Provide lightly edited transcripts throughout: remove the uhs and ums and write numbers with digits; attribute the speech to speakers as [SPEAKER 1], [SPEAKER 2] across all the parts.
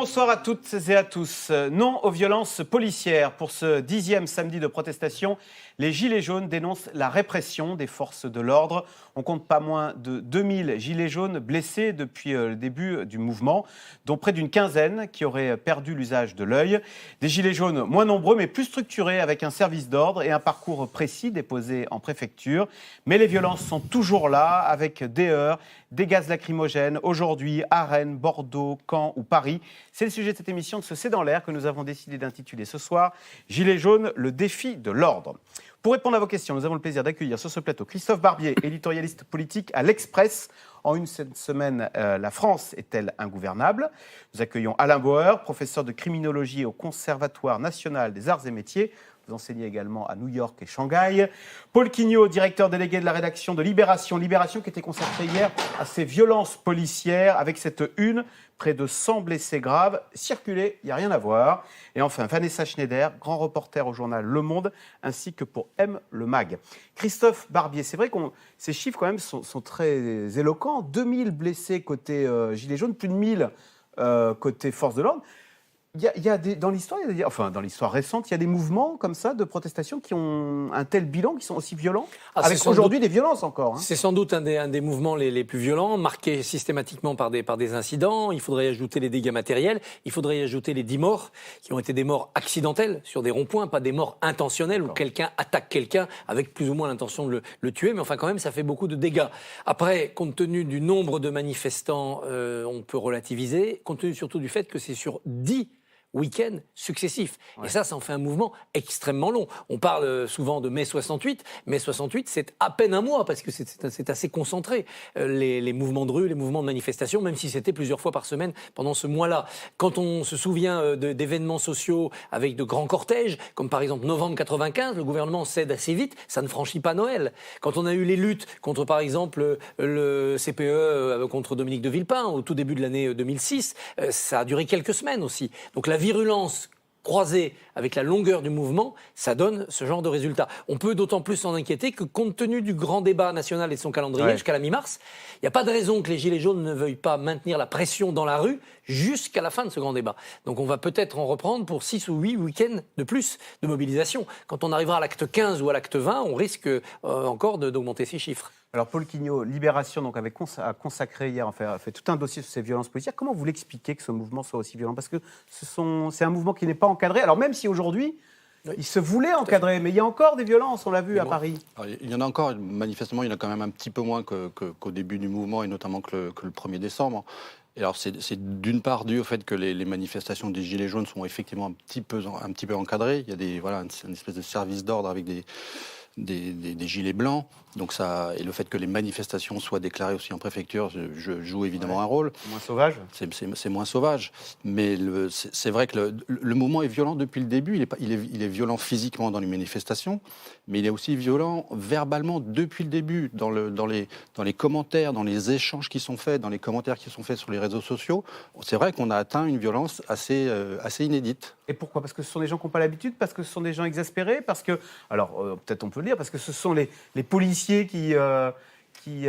[SPEAKER 1] Bonsoir à toutes et à tous. Non aux violences policières. Pour ce 10e samedi de protestation, les Gilets jaunes dénoncent la répression des forces de l'ordre. On compte pas moins de 2000 Gilets jaunes blessés depuis le début du mouvement, dont près d'une quinzaine qui auraient perdu l'usage de l'œil. Des Gilets jaunes moins nombreux mais plus structurés, avec un service d'ordre et un parcours précis déposé en préfecture. Mais les violences sont toujours là, avec des heurts, des gaz lacrymogènes, aujourd'hui à Rennes, Bordeaux, Caen ou Paris. C'est le sujet de cette émission de ce C'est dans l'air que nous avons décidé d'intituler ce soir « Gilets jaunes, le défi de l'ordre ». Pour répondre à vos questions, nous avons le plaisir d'accueillir sur ce plateau Christophe Barbier, éditorialiste politique à l'Express. En une semaine, la France est-elle ingouvernable ? Nous accueillons Alain Bauer, professeur de criminologie au Conservatoire national des arts et métiers. Vous enseignez également à New York et Shanghai. Paul Quignot, directeur délégué de la rédaction de Libération. Libération qui était consacrée hier à ces violences policières, avec cette une, près de 100 blessés graves. Circuler, il n'y a rien à voir. Et enfin, Vanessa Schneider, grand reporter au journal Le Monde, ainsi que pour M, le MAG. Christophe Barbier, c'est vrai que ces chiffres quand même sont très éloquents. 2000 blessés côté Gilets jaunes, plus de 1000 côté force de l'ordre. Il y a dans l'histoire, dans l'histoire récente, il y a des mouvements comme ça de protestation qui ont un tel bilan, qui sont aussi violents, avec aujourd'hui des violences encore.
[SPEAKER 2] C'est sans doute un des mouvements les plus violents, marqués systématiquement par des incidents. Il faudrait y ajouter les dégâts matériels, il faudrait y ajouter les 10 morts, qui ont été des morts accidentelles sur des ronds-points, pas des morts intentionnelles, où quelqu'un attaque quelqu'un avec plus ou moins l'intention de le tuer, mais enfin quand même ça fait beaucoup de dégâts. Après, compte tenu du nombre de manifestants, on peut relativiser, compte tenu surtout du fait que c'est sur 10 week-ends successifs. Ouais. Et ça en fait un mouvement extrêmement long. On parle souvent de mai 68. Mai 68, c'est à peine un mois, parce que c'est assez concentré, les mouvements de rue, les mouvements de manifestation, même si c'était plusieurs fois par semaine pendant ce mois-là. Quand on se souvient d'événements sociaux avec de grands cortèges, comme par exemple novembre 95, le gouvernement cède assez vite, ça ne franchit pas Noël. Quand on a eu les luttes contre, par exemple, le CPE contre Dominique de Villepin, au tout début de l'année 2006, ça a duré quelques semaines aussi. Donc la virulence croisée avec la longueur du mouvement, ça donne ce genre de résultat. On peut d'autant plus s'en inquiéter que, compte tenu du grand débat national et de son calendrier jusqu'à la mi-mars, il n'y a pas de raison que les Gilets jaunes ne veuillent pas maintenir la pression dans la rue jusqu'à la fin de ce grand débat. Donc on va peut-être en reprendre pour 6 ou 8 week-ends de plus de mobilisation. Quand on arrivera à l'acte 15 ou à l'acte 20, on risque encore d'augmenter ces chiffres.
[SPEAKER 1] Alors Paul Quignot, Libération donc, a consacré hier, a fait tout un dossier sur ces violences policières. Comment vous l'expliquez que ce mouvement soit aussi violent ? Parce que c'est un mouvement qui n'est pas encadré. Alors même si aujourd'hui, il se voulait encadrer, mais il y a encore des violences, on l'a vu à Paris.
[SPEAKER 3] Alors, il y en a encore, manifestement, il y en a quand même un petit peu moins qu'au début du mouvement, et notamment que le 1er décembre. Et alors c'est d'une part dû au fait que les manifestations des Gilets jaunes sont effectivement un petit peu encadrées. Il y a une espèce de service d'ordre avec des gilets blancs, donc ça, et le fait que les manifestations soient déclarées aussi en préfecture joue évidemment un rôle.
[SPEAKER 1] C'est moins sauvage.
[SPEAKER 3] C'est moins sauvage, mais c'est vrai que le mouvement est violent depuis le début. Il est violent physiquement dans les manifestations, mais il est aussi violent verbalement depuis le début, dans les commentaires, dans les échanges qui sont faits, dans les commentaires qui sont faits sur les réseaux sociaux. C'est vrai qu'on a atteint une violence assez inédite.
[SPEAKER 1] Et pourquoi ? Parce que ce sont des gens qui n'ont pas l'habitude, parce que ce sont des gens exaspérés, parce que, peut-être on peut le dire, parce que ce sont les policiers qui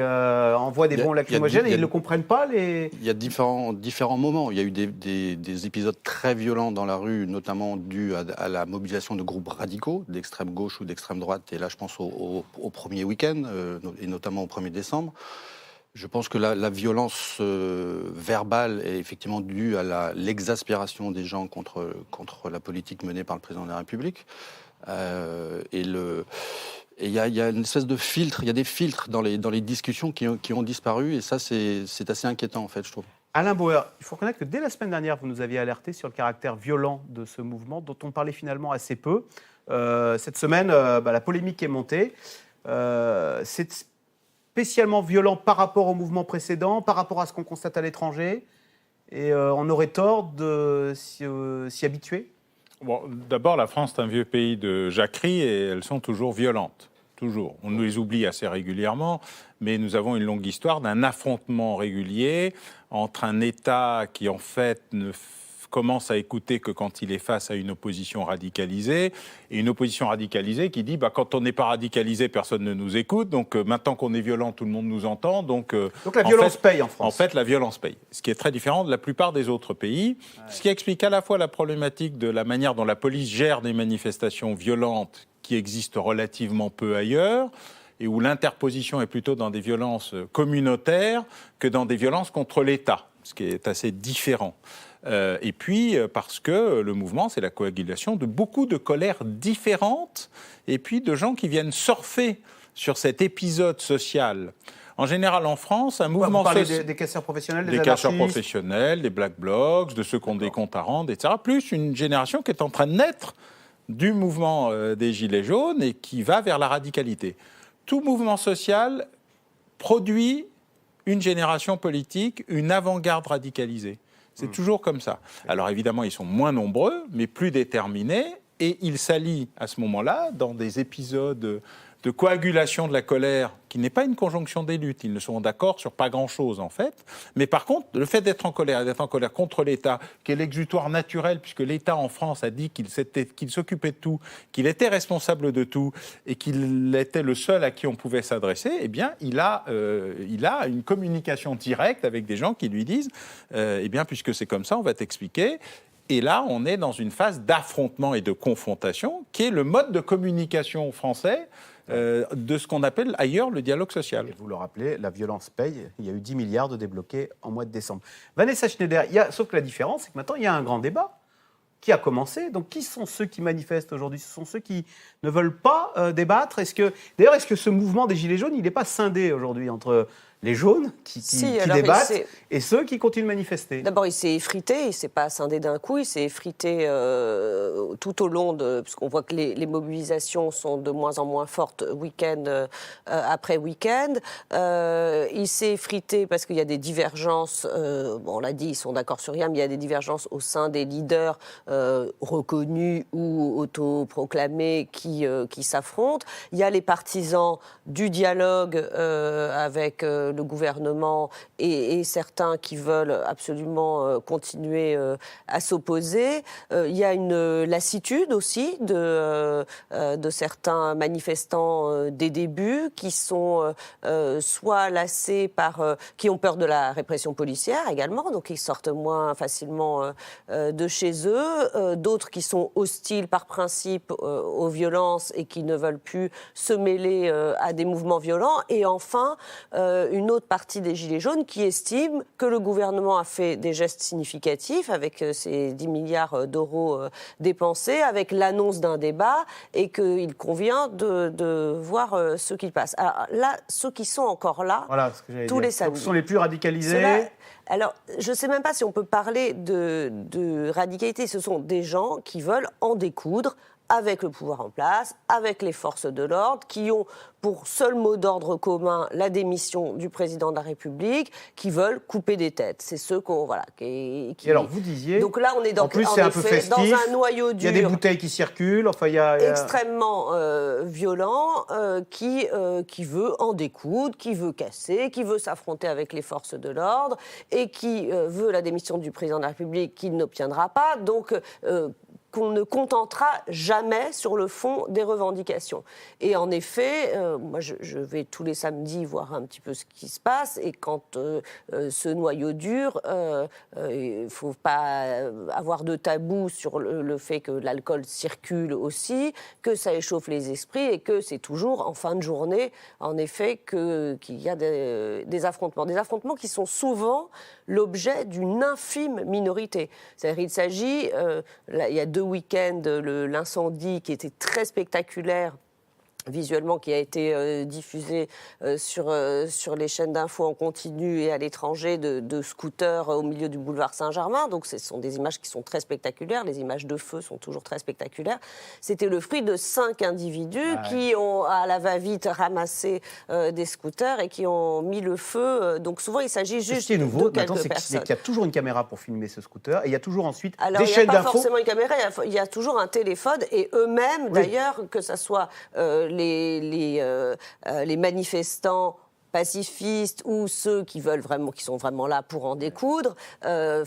[SPEAKER 1] envoient des bombes lacrymogènes et ils ne le comprennent pas.
[SPEAKER 3] Il y a différents moments. Il y a eu des épisodes très violents dans la rue, notamment dus à la mobilisation de groupes radicaux, d'extrême gauche ou d'extrême droite. Et là, je pense au premier week-end, et notamment au 1er décembre. Je pense que la violence verbale est effectivement due à l'exaspération des gens contre la politique menée par le président de la République. Et il y a une espèce de filtre, il y a des filtres dans les discussions qui ont disparu, et ça, c'est assez inquiétant, en fait, je trouve.
[SPEAKER 1] Alain Bauer, il faut reconnaître que dès la semaine dernière, vous nous aviez alerté sur le caractère violent de ce mouvement, dont on parlait finalement assez peu. Cette semaine, la polémique est montée. C'est spécialement violent par rapport au mouvement précédent, par rapport à ce qu'on constate à l'étranger, et on aurait tort de s'y habituer.
[SPEAKER 4] Bon, d'abord, la France est un vieux pays de jacquerie et elles sont toujours violentes. Toujours. On nous les oublie assez régulièrement, mais nous avons une longue histoire d'un affrontement régulier entre un État qui, en fait, ne commence à écouter que quand il est face à une opposition radicalisée, et une opposition radicalisée qui dit quand on n'est pas radicalisé, personne ne nous écoute, donc maintenant qu'on est violent, tout le monde nous entend. Donc
[SPEAKER 1] la violence paye en France.
[SPEAKER 4] En fait, la violence paye. Ce qui est très différent de la plupart des autres pays, ce qui explique à la fois la problématique de la manière dont la police gère des manifestations violentes qui existent relativement peu ailleurs, et où l'interposition est plutôt dans des violences communautaires que dans des violences contre l'État, ce qui est assez différent. Et puis, parce que le mouvement, c'est la coagulation de beaucoup de colères différentes, et puis de gens qui viennent surfer sur cet épisode social. En général, en France, un mouvement...
[SPEAKER 1] Vous parlez des casseurs professionnels, des
[SPEAKER 4] casseurs professionnels, des black blocs, de ceux qui ont des comptes à rendre, etc. Plus une génération qui est en train de naître du mouvement des Gilets jaunes et qui va vers la radicalité. Tout mouvement social produit une génération politique, une avant-garde radicalisée. C'est toujours comme ça. Alors évidemment, ils sont moins nombreux, mais plus déterminés, et ils s'allient à ce moment-là dans des épisodes de coagulation de la colère, qui n'est pas une conjonction des luttes. Ils ne sont d'accord sur pas grand-chose, en fait. Mais par contre, le fait d'être en colère, et d'être en colère contre l'État, qui est l'exutoire naturel, puisque l'État en France a dit qu'il s'occupait de tout, qu'il était responsable de tout, et qu'il était le seul à qui on pouvait s'adresser, eh bien, il a une communication directe avec des gens qui lui disent eh bien, puisque c'est comme ça, on va t'expliquer. Et là, on est dans une phase d'affrontement et de confrontation, qui est le mode de communication français de ce qu'on appelle ailleurs le dialogue social.
[SPEAKER 1] Et vous le rappelez, la violence paye. Il y a eu 10 milliards de débloqués en mois de décembre. Vanessa Schneider, sauf que la différence, c'est que maintenant, il y a un grand débat qui a commencé. Donc, qui sont ceux qui manifestent aujourd'hui? Ce sont ceux qui ne veulent pas débattre. Est-ce que ce mouvement des Gilets jaunes, il n'est pas scindé aujourd'hui entre les jaunes qui débattent et ceux qui continuent de manifester?
[SPEAKER 5] D'abord, il s'est effrité, il ne s'est pas scindé d'un coup, il s'est effrité tout au long puisqu'on voit que les mobilisations sont de moins en moins fortes week-end après week-end. Il s'est effrité parce qu'il y a des divergences, on l'a dit, ils sont d'accord sur rien, mais il y a des divergences au sein des leaders reconnus ou autoproclamés qui s'affrontent. Il y a les partisans du dialogue avec le gouvernement et certains qui veulent absolument continuer à s'opposer. Il y a une lassitude aussi de certains manifestants des débuts qui sont soit lassés qui ont peur de la répression policière également, donc ils sortent moins facilement de chez eux. D'autres qui sont hostiles par principe aux violences et qui ne veulent plus se mêler à des mouvements violents. Et enfin, une autre partie des Gilets jaunes qui estime que le gouvernement a fait des gestes significatifs avec ces 10 milliards d'euros dépensés, avec l'annonce d'un débat, et qu'il convient de voir ce qui passe. Alors là, ceux qui sont encore là,
[SPEAKER 1] voilà ce que
[SPEAKER 5] tous les samedis.
[SPEAKER 1] Ce sont les plus radicalisés.
[SPEAKER 5] Alors, je ne sais même pas si on peut parler de radicalité. Ce sont des gens qui veulent en découdre avec le pouvoir en place, avec les forces de l'ordre, qui ont pour seul mot d'ordre commun la démission du président de la République, qui veulent couper des têtes. C'est ceux qu'on... Voilà,
[SPEAKER 1] Et alors, vous disiez...
[SPEAKER 5] Donc là, on est
[SPEAKER 1] en plus, c'est un peu festif,
[SPEAKER 5] dans un noyau dur...
[SPEAKER 1] Il y a des bouteilles qui circulent, enfin, il y a...
[SPEAKER 5] extrêmement violent, qui veut en découdre, qui veut casser, qui veut s'affronter avec les forces de l'ordre, et qui veut la démission du président de la République, qu'il n'obtiendra pas. Donc... qu'on ne contentera jamais sur le fond des revendications. Et en effet, moi je vais tous les samedis voir un petit peu ce qui se passe, et quand ce noyau dur, il ne faut pas avoir de tabou sur le fait que l'alcool circule aussi, que ça échauffe les esprits, et que c'est toujours en fin de journée, en effet, qu'il y a des affrontements. Des affrontements qui sont souvent l'objet d'une infime minorité. C'est-à-dire il s'agit, il y a 2 week-ends, l'incendie qui était très spectaculaire visuellement, qui a été diffusé sur les chaînes d'infos en continu et à l'étranger, de scooters au milieu du boulevard Saint-Germain. Donc ce sont des images qui sont très spectaculaires, les images de feu sont toujours très spectaculaires. C'était le fruit de 5 individus qui ont à la va-vite ramassé des scooters et qui ont mis le feu. Donc souvent il s'agit juste
[SPEAKER 1] ce qui est nouveau,
[SPEAKER 5] de quelques
[SPEAKER 1] c'est
[SPEAKER 5] personnes.
[SPEAKER 1] qu'il y a toujours une caméra pour filmer ce scooter, et il y a toujours ensuite
[SPEAKER 5] alors,
[SPEAKER 1] des chaînes d'infos.
[SPEAKER 5] Il n'y a pas forcément une caméra, il y a toujours un téléphone, et eux-mêmes d'ailleurs, que ça soit les manifestants pacifistes ou ceux qui sont vraiment là pour en découdre, se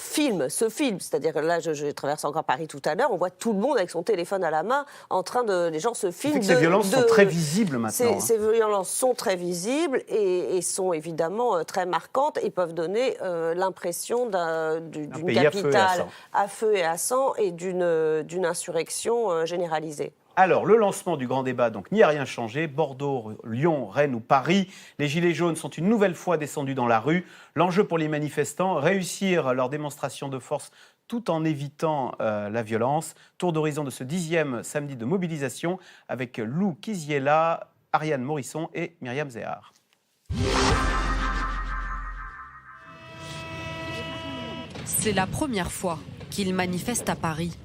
[SPEAKER 5] filment. C'est-à-dire que là, je traverse encore Paris tout à l'heure, on voit tout le monde avec son téléphone à la main, les gens se filment.
[SPEAKER 1] Ces violences sont très visibles maintenant.
[SPEAKER 5] Ces violences sont très visibles et sont évidemment très marquantes et peuvent donner l'impression d'une capitale à feu et à sang et d'une insurrection généralisée.
[SPEAKER 1] Alors, le lancement du grand débat n'y a rien changé. Bordeaux, Lyon, Rennes ou Paris, les Gilets jaunes sont une nouvelle fois descendus dans la rue. L'enjeu pour les manifestants, réussir leur démonstration de force tout en évitant la violence. Tour d'horizon de ce 10e samedi de mobilisation avec Lou Kiziela, Ariane Morisson et Myriam Zéhar.
[SPEAKER 6] C'est la première fois qu'ils manifestent à Paris.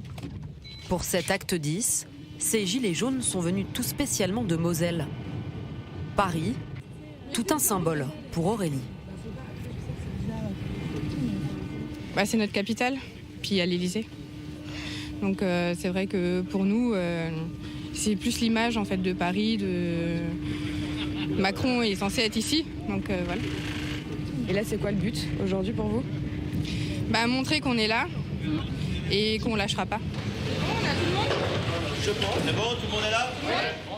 [SPEAKER 6] Pour cet acte 10, ces gilets jaunes sont venus tout spécialement de Moselle. Paris, tout un symbole pour Aurélie.
[SPEAKER 7] C'est notre capitale, puis il y a l'Élysée. Donc c'est vrai que pour nous, c'est plus l'image en fait de Paris. Macron est censé être ici, donc voilà.
[SPEAKER 8] Et là, c'est quoi le but aujourd'hui pour vous ?
[SPEAKER 7] Montrer qu'on est là et qu'on lâchera pas.
[SPEAKER 9] Je pense, c'est bon, tout le monde est là ?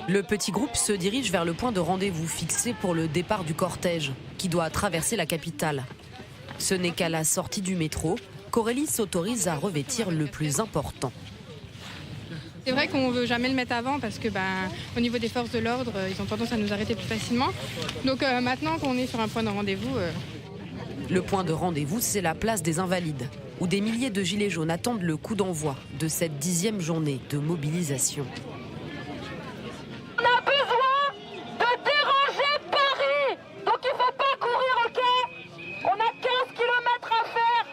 [SPEAKER 6] Le petit groupe se dirige vers le point de rendez-vous fixé pour le départ du cortège, qui doit traverser la capitale. Ce n'est qu'à la sortie du métro qu'Aurélie s'autorise à revêtir le plus important.
[SPEAKER 7] C'est vrai qu'on ne veut jamais le mettre avant parce que au niveau des forces de l'ordre, ils ont tendance à nous arrêter plus facilement. Donc maintenant qu'on est sur un point de rendez-vous...
[SPEAKER 6] Le point de rendez-vous, c'est la place des Invalides, où des milliers de gilets jaunes attendent le coup d'envoi de cette 10e journée de mobilisation.
[SPEAKER 10] On a besoin de déranger Paris, donc il ne faut pas courir, ok ? On a 15 km à faire.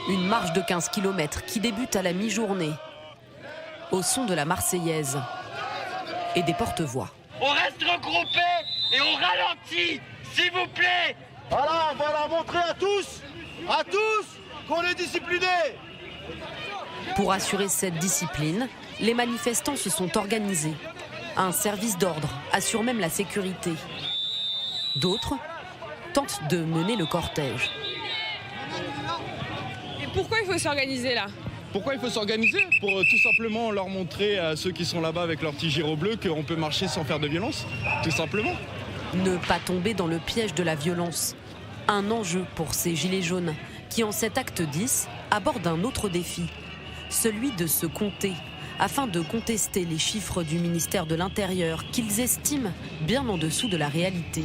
[SPEAKER 6] Une marche de 15 km qui débute à la mi-journée, au son de la Marseillaise et des porte-voix.
[SPEAKER 9] On reste regroupés et on ralentit, s'il vous plaît.
[SPEAKER 11] Voilà, on va leur montrer à tous, qu'on est disciplinés.
[SPEAKER 6] Pour assurer cette discipline, les manifestants se sont organisés. Un service d'ordre assure même la sécurité. D'autres tentent de mener le cortège.
[SPEAKER 8] Et pourquoi il faut s'organiser là ?
[SPEAKER 12] Pourquoi il faut s'organiser ? Pour tout simplement leur montrer à ceux qui sont là-bas avec leur petit giro bleu qu'on peut marcher sans faire de violence, tout simplement.
[SPEAKER 6] Ne pas tomber dans le piège de la violence. Un enjeu pour ces gilets jaunes qui, en cet acte 10, abordent un autre défi. Celui de se compter, afin de contester les chiffres du ministère de l'Intérieur qu'ils estiment bien en dessous de la réalité.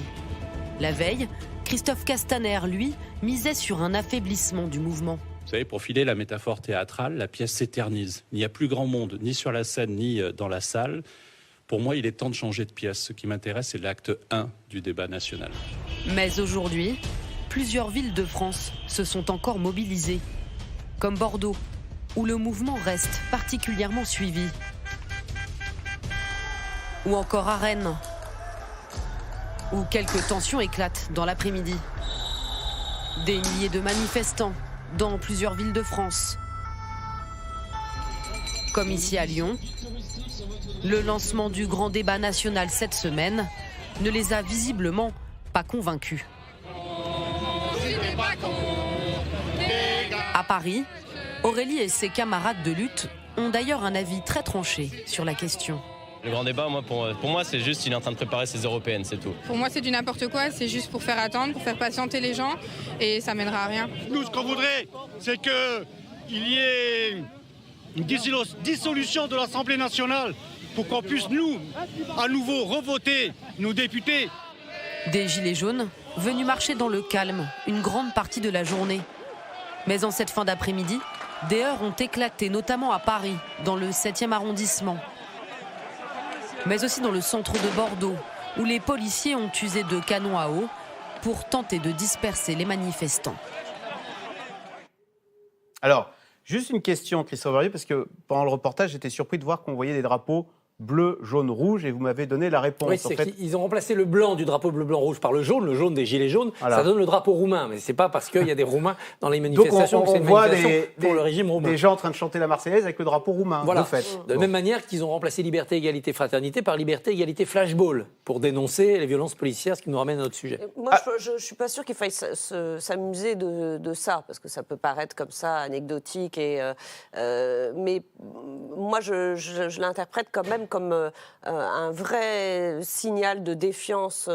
[SPEAKER 6] La veille, Christophe Castaner, lui, misait sur un affaiblissement du mouvement.
[SPEAKER 13] Vous savez, pour filer la métaphore théâtrale, la pièce s'éternise. Il n'y a plus grand monde, ni sur la scène, ni dans la salle. Pour moi, il est temps de changer de pièce. Ce qui m'intéresse, c'est l'acte 1 du débat national.
[SPEAKER 6] Mais aujourd'hui, plusieurs villes de France se sont encore mobilisées. Comme Bordeaux, où le mouvement reste particulièrement suivi. Ou encore à Rennes, où quelques tensions éclatent dans l'après-midi. Des milliers de manifestants dans plusieurs villes de France. Comme ici à Lyon, le lancement du grand débat national cette semaine ne les a visiblement pas convaincus. À Paris, Aurélie et ses camarades de lutte ont d'ailleurs un avis très tranché sur la question.
[SPEAKER 14] Le grand débat, pour moi, c'est juste qu'il est en train de préparer ses européennes, c'est tout.
[SPEAKER 7] Pour moi, c'est du n'importe quoi, c'est juste pour faire attendre, pour faire patienter les gens, et ça mènera à rien.
[SPEAKER 11] Nous, ce qu'on voudrait, c'est qu'il y ait une dissolution de l'Assemblée nationale pour qu'on puisse, nous, à nouveau, revoter nos députés.
[SPEAKER 6] Des gilets jaunes venus marcher dans le calme une grande partie de la journée. Mais en cette fin d'après-midi, des heurts ont éclaté, notamment à Paris, dans le 7e arrondissement. Mais aussi dans le centre de Bordeaux, où les policiers ont usé de canons à eau pour tenter de disperser les manifestants.
[SPEAKER 1] Alors, juste une question, Christophe Barbier, parce que pendant le reportage, j'étais surpris de voir qu'on voyait des drapeaux bleu, jaune, rouge, et vous m'avez donné la réponse.
[SPEAKER 2] Oui, c'est qu'ils ont remplacé le blanc du drapeau bleu-blanc-rouge par le jaune des gilets jaunes. Voilà. Ça donne le drapeau roumain, mais c'est pas parce qu'il y a des Roumains dans les manifestations que c'est une manifestation pour le régime roumain.
[SPEAKER 1] Des gens en train de chanter la Marseillaise avec le drapeau roumain.
[SPEAKER 2] Voilà. De la même manière qu'ils ont remplacé liberté, égalité, fraternité par liberté, égalité, flashball pour dénoncer les violences policières, ce qui nous ramène à notre sujet.
[SPEAKER 5] Moi, je ne suis pas sûre qu'il faille s'amuser de ça, parce que ça peut paraître comme ça anecdotique. Mais moi, je l'interprète quand même comme un vrai signal de défiance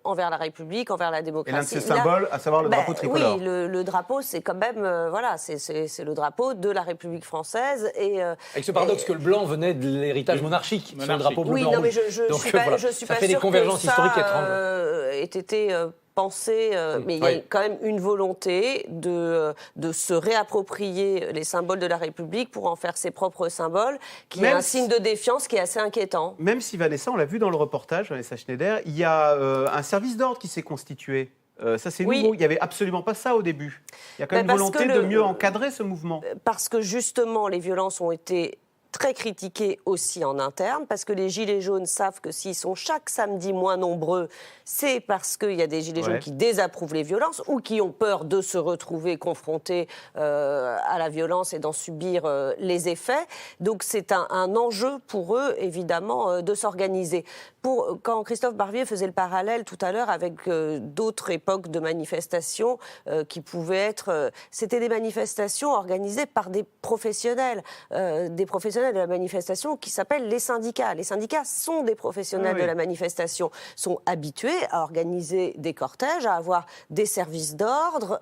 [SPEAKER 5] envers la République, envers la démocratie.
[SPEAKER 1] Et l'un de ces symboles, à savoir le drapeau tricolore.
[SPEAKER 5] Oui, le drapeau, c'est quand même, c'est le drapeau de la République française.
[SPEAKER 2] Avec ce paradoxe que le blanc venait de l'héritage monarchique, sur le drapeau bleu,
[SPEAKER 5] oui,
[SPEAKER 2] blanc,
[SPEAKER 5] non, mais
[SPEAKER 2] rouge.
[SPEAKER 5] je suis pas sûre que ça ait été pensé, mais il y a quand même une volonté de se réapproprier les symboles de la République pour en faire ses propres symboles, qui est un signe de défiance qui est assez inquiétant.
[SPEAKER 1] Même si, Vanessa, on l'a vu dans le reportage, Vanessa Schneider, il y a un service d'ordre qui s'est constitué. Ça, c'est nouveau. Il n'y avait absolument pas ça au début. Il y a quand même une volonté de mieux encadrer ce mouvement.
[SPEAKER 5] Parce que, justement, les violences ont été très critiquées aussi en interne, parce que les Gilets jaunes savent que s'ils sont chaque samedi moins nombreux, c'est parce qu'il y a des Gilets jaunes qui désapprouvent les violences ou qui ont peur de se retrouver confrontés à la violence et d'en subir les effets. Donc c'est un enjeu pour eux, évidemment, de s'organiser. Quand Christophe Barbier faisait le parallèle tout à l'heure avec d'autres époques de manifestations qui pouvaient être... c'était des manifestations organisées par des professionnels de la manifestation qui s'appellent les syndicats. Les syndicats sont des professionnels de la manifestation, sont habitués à organiser des cortèges, à avoir des services d'ordre,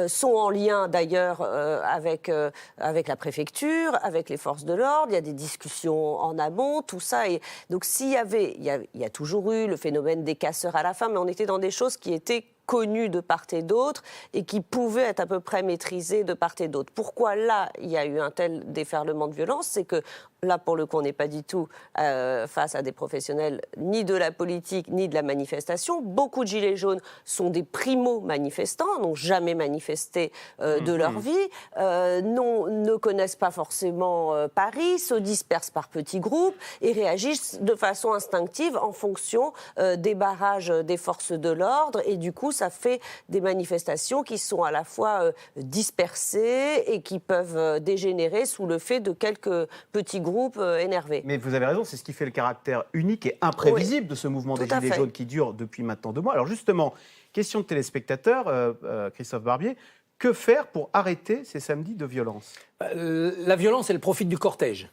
[SPEAKER 5] sont en lien d'ailleurs avec la préfecture, avec les forces de l'ordre, il y a des discussions en amont, tout ça. Et donc s'il y avait, il y a toujours eu le phénomène des casseurs à la fin, mais on était dans des choses qui étaient connues de part et d'autre et qui pouvaient être à peu près maîtrisées de part et d'autre. Pourquoi là, il y a eu un tel déferlement de violence? C'est que là, pour le coup, on n'est pas du tout face à des professionnels ni de la politique ni de la manifestation. Beaucoup de gilets jaunes sont des primo-manifestants, n'ont jamais manifesté de leur vie, ne connaissent pas forcément Paris, se dispersent par petits groupes et réagissent de façon instinctive en fonction des barrages des forces de l'ordre. Et du coup, ça fait des manifestations qui sont à la fois dispersées et qui peuvent dégénérer sous le fait de quelques petits groupes énervés.
[SPEAKER 1] Mais vous avez raison, c'est ce qui fait le caractère unique et imprévisible de ce mouvement des Gilets jaunes qui dure depuis maintenant 2 mois. Alors justement, question de téléspectateurs, Christophe Barbier, que faire pour arrêter ces samedis de violence?
[SPEAKER 2] La violence, elle profite du cortège.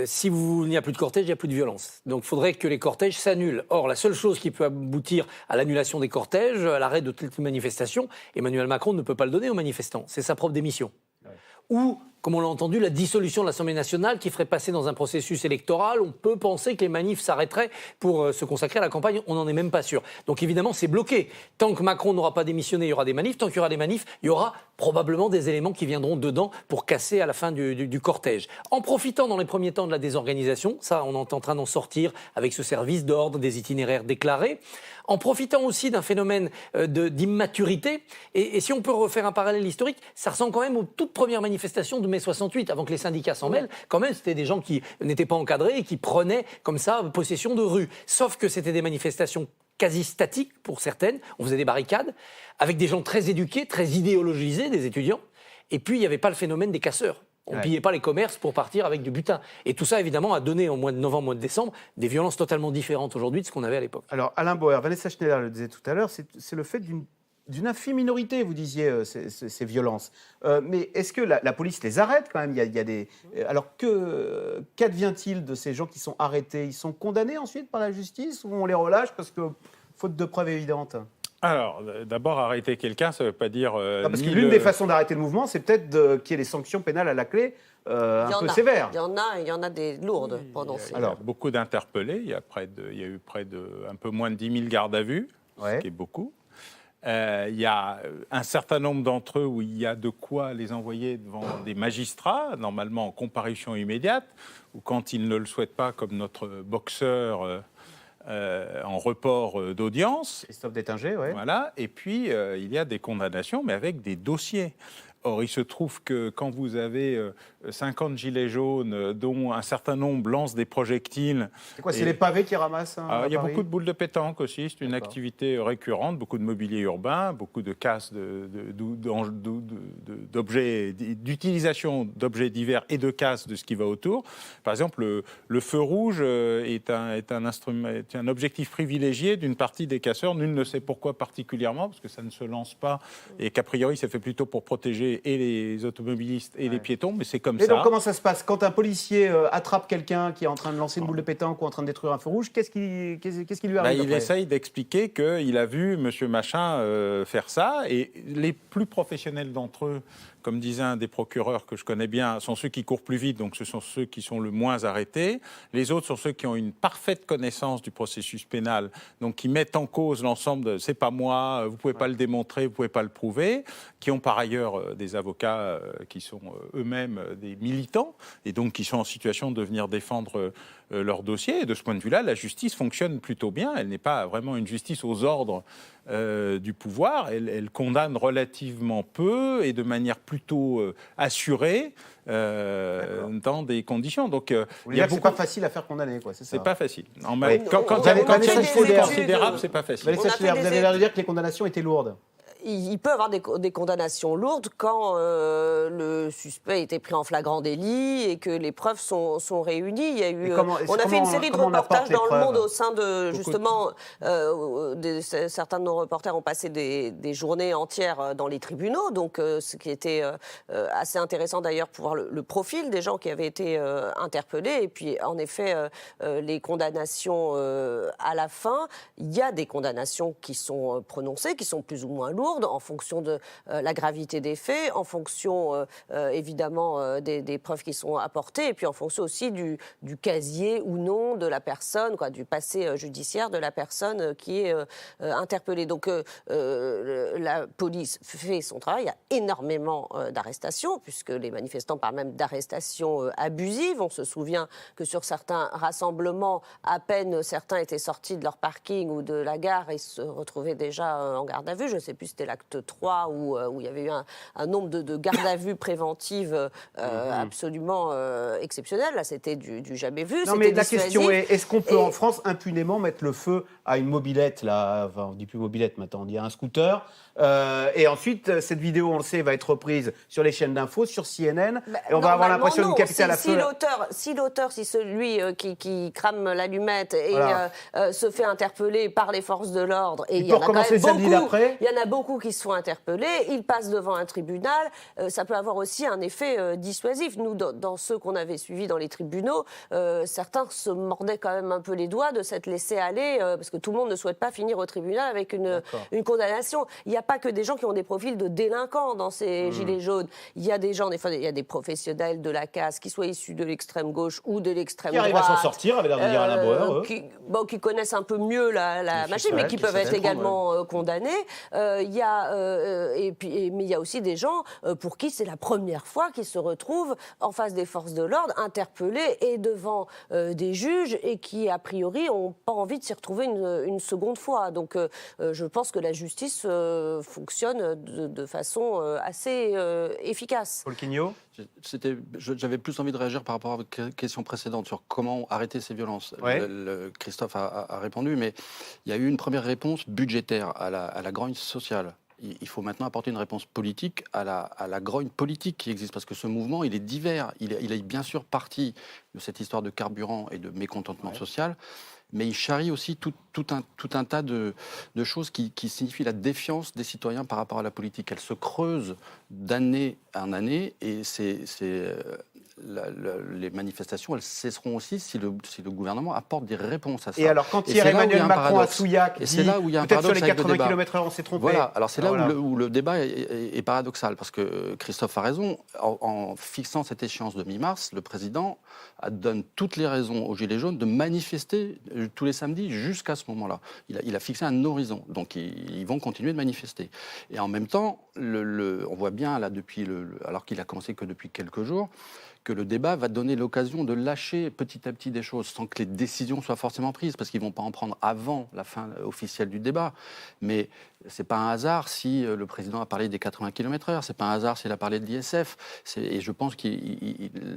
[SPEAKER 2] Si il n'y a plus de cortège, il n'y a plus de violence. Donc il faudrait que les cortèges s'annulent. Or, la seule chose qui peut aboutir à l'annulation des cortèges, à l'arrêt de toute manifestation, Emmanuel Macron ne peut pas le donner aux manifestants. C'est sa propre démission. Ou, comme on l'a entendu, la dissolution de l'Assemblée nationale qui ferait passer dans un processus électoral. On peut penser que les manifs s'arrêteraient pour se consacrer à la campagne. On n'en est même pas sûr. Donc évidemment, c'est bloqué. Tant que Macron n'aura pas démissionné, il y aura des manifs. Tant qu'il y aura des manifs, il y aura probablement des éléments qui viendront dedans pour casser à la fin du cortège. En profitant dans les premiers temps de la désorganisation, ça on est en train d'en sortir avec ce service d'ordre, des itinéraires déclarés, en profitant aussi d'un phénomène d'immaturité. Et si on peut refaire un parallèle historique, ça ressemble quand même aux toutes premières manifestations de mai 68, avant que les syndicats s'en mêlent. Quand même, c'était des gens qui n'étaient pas encadrés et qui prenaient comme ça possession de rues. Sauf que c'était des manifestations quasi statiques pour certaines. On faisait des barricades avec des gens très éduqués, très idéologisés, des étudiants. Et puis, il n'y avait pas le phénomène des casseurs. On ne pillait pas les commerces pour partir avec du butin. Et tout ça, évidemment, a donné, au mois de novembre, mois de décembre, des violences totalement différentes aujourd'hui de ce qu'on avait à l'époque.
[SPEAKER 1] Alors, Alain Bauer, Vanessa Schneider le disait tout à l'heure, c'est le fait d'une infime minorité, vous disiez, ces violences. Mais est-ce que la police les arrête quand même? Il y a des... Alors, qu'advient-il de ces gens qui sont arrêtés? Ils sont condamnés ensuite par la justice ou on les relâche parce que, faute de preuves évidentes?
[SPEAKER 4] Alors, d'abord, arrêter quelqu'un, ça ne veut pas dire...
[SPEAKER 1] parce que l'une des façons d'arrêter le mouvement, c'est peut-être qu'il y ait des sanctions pénales à la clé un peu sévères.
[SPEAKER 5] Il y en a des lourdes prononcées.
[SPEAKER 4] Alors, beaucoup d'interpellés. Il y a eu un peu moins de 10 000 gardes à vue, ce qui est beaucoup. Il y a un certain nombre d'entre eux où il y a de quoi les envoyer devant des magistrats, normalement en comparution immédiate, ou quand ils ne le souhaitent pas, comme notre boxeur... en report d'audience.
[SPEAKER 1] Christophe Détinger, oui.
[SPEAKER 4] Voilà. Et puis, il y a des condamnations, mais avec des dossiers. Or, il se trouve que quand vous avez 50 gilets jaunes, dont un certain nombre lancent des projectiles.
[SPEAKER 1] C'est quoi, c'est les pavés qui ramassent à
[SPEAKER 4] il y a
[SPEAKER 1] Paris
[SPEAKER 4] beaucoup de boules de pétanque aussi, c'est une activité récurrente, beaucoup de mobilier urbain, beaucoup de casses d'objets, d'utilisation d'objets divers et de casses de ce qui va autour. Par exemple, le feu rouge est un objectif privilégié d'une partie des casseurs. Nul ne sait pourquoi particulièrement, parce que ça ne se lance pas et qu'a priori, c'est fait plutôt pour protéger et les automobilistes et les piétons, mais c'est comme ça.
[SPEAKER 1] Et donc, comment ça se passe? Quand un policier attrape quelqu'un qui est en train de lancer une boule de pétanque ou en train de détruire un feu rouge, qu'est-ce qui lui arrive?
[SPEAKER 4] Il essaye d'expliquer qu'il a vu monsieur machin faire ça, et les plus professionnels d'entre eux, comme disait un des procureurs que je connais bien, sont ceux qui courent plus vite, donc ce sont ceux qui sont le moins arrêtés. Les autres sont ceux qui ont une parfaite connaissance du processus pénal, donc qui mettent en cause l'ensemble de « c'est pas moi, vous pouvez pas le démontrer, vous pouvez pas le prouver », qui ont par ailleurs des avocats qui sont eux-mêmes des militants, et donc qui sont en situation de venir défendre leur dossier. Et de ce point de vue-là, la justice fonctionne plutôt bien. Elle n'est pas vraiment une justice aux ordres du pouvoir. Elle condamne relativement peu et de manière plutôt assurée dans des conditions. Donc,
[SPEAKER 1] c'est pas facile à faire condamner, quoi. C'est ça.
[SPEAKER 4] C'est pas facile.
[SPEAKER 1] Quand il y a des
[SPEAKER 4] faits considérables, c'est pas facile.
[SPEAKER 1] Vous avez l'air de dire que les condamnations étaient lourdes.
[SPEAKER 5] Il peut avoir des condamnations lourdes quand le suspect était pris en flagrant délit et que les preuves sont réunies. Il y a eu, on a fait une série de reportages dans le monde au sein de, justement, certains de nos reporters ont passé des journées entières dans les tribunaux, donc ce qui était assez intéressant d'ailleurs pour voir le profil des gens qui avaient été interpellés. Et puis, en effet, les condamnations à la fin, il y a des condamnations qui sont prononcées, qui sont plus ou moins lourdes, en fonction de la gravité des faits, en fonction évidemment des preuves qui sont apportées, et puis en fonction aussi du casier ou non de la personne, du passé judiciaire de la personne qui est interpellée. Donc la police fait son travail, il y a énormément d'arrestations, puisque les manifestants parlent même d'arrestations abusives. On se souvient que sur certains rassemblements, à peine certains étaient sortis de leur parking ou de la gare, ils se retrouvaient déjà en garde à vue. Je ne sais plus, c'était l'acte 3 où il y avait eu un nombre de gardes à vue préventives absolument exceptionnel. Là, c'était du jamais vu.
[SPEAKER 1] Non, mais la question est, est-ce qu'on peut en France impunément mettre le feu à une mobilette, là, enfin, on ne dit plus mobilette maintenant, on dit un scooter, et ensuite, cette vidéo, on le sait, va être reprise sur les chaînes d'infos, sur CNN, et on va avoir l'impression d'une capitale à feu.
[SPEAKER 5] Si l'auteur, si celui qui crame l'allumette et se fait interpeller par les forces de l'ordre, et il y en a quand même beaucoup, il y en a beaucoup qui se font interpeller, ils passent devant un tribunal, ça peut avoir aussi un effet dissuasif. Nous, dans ceux qu'on avait suivis dans les tribunaux, certains se mordaient quand même un peu les doigts de s'être laissés aller, parce que tout le monde ne souhaite pas finir au tribunal avec une condamnation. Il n'y a pas que des gens qui ont des profils de délinquants dans ces gilets jaunes. Il y a des gens, des fois, il y a des professionnels de la casse, qui soient issus de l'extrême gauche ou de l'extrême droite.
[SPEAKER 1] Qui arrivent à s'en sortir, avait l'air de dire Alain Bauer.
[SPEAKER 5] Qui connaissent un peu mieux la machine, mais qui peuvent être également condamnés. Mais il y a aussi des gens pour qui c'est la première fois qu'ils se retrouvent en face des forces de l'ordre, interpellés et devant des juges, et qui, a priori, n'ont pas envie de s'y retrouver une seconde fois. Donc, je pense que la justice fonctionne de façon assez efficace.
[SPEAKER 1] Paul Quignot ?
[SPEAKER 3] J'avais plus envie de réagir par rapport à votre question précédente sur comment arrêter ces violences.
[SPEAKER 1] Ouais.
[SPEAKER 3] Christophe a répondu, mais il y a eu une première réponse budgétaire à la grogne sociale. Il faut maintenant apporter une réponse politique à la grogne politique qui existe, parce que ce mouvement, il est divers. Il est bien sûr parti de cette histoire de carburant et de mécontentement social, mais il charrie aussi tout un tas de choses qui signifient la défiance des citoyens par rapport à la politique. Elle se creuse d'année en année, et les manifestations, elles cesseront aussi si le gouvernement apporte des réponses à ça.
[SPEAKER 1] Et alors, quand hier Emmanuel Macron à Souillac dit peut-être sur les 80 km/h on s'est trompé.
[SPEAKER 3] Voilà, alors c'est là où le débat est paradoxal, parce que Christophe a raison. En fixant cette échéance de mi-mars, le président donne toutes les raisons aux Gilets jaunes de manifester tous les samedis jusqu'à ce moment-là. Il a fixé un horizon, donc ils vont continuer de manifester. Et en même temps, on voit bien, là, alors qu'il a commencé que depuis quelques jours, que le débat va donner l'occasion de lâcher petit à petit des choses sans que les décisions soient forcément prises, parce qu'ils ne vont pas en prendre avant la fin officielle du débat. Mais ce n'est pas un hasard si le président a parlé des 80 km/h, ce n'est pas un hasard s'il a parlé de l'ISF. Et je pense que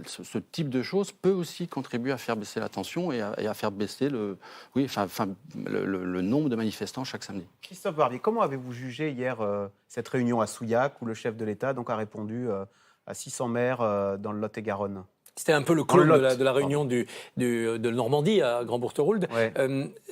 [SPEAKER 3] ce type de choses peut aussi contribuer à faire baisser la tension et à faire baisser le nombre de manifestants chaque samedi.
[SPEAKER 1] Christophe Barbier, comment avez-vous jugé hier cette réunion à Souillac où le chef de l'État donc, a répondu à 600 maires dans le Lot-et-Garonne ?
[SPEAKER 2] C'était un peu le clou de la réunion de Normandie à Grand-Bourgtheroulde. Ouais.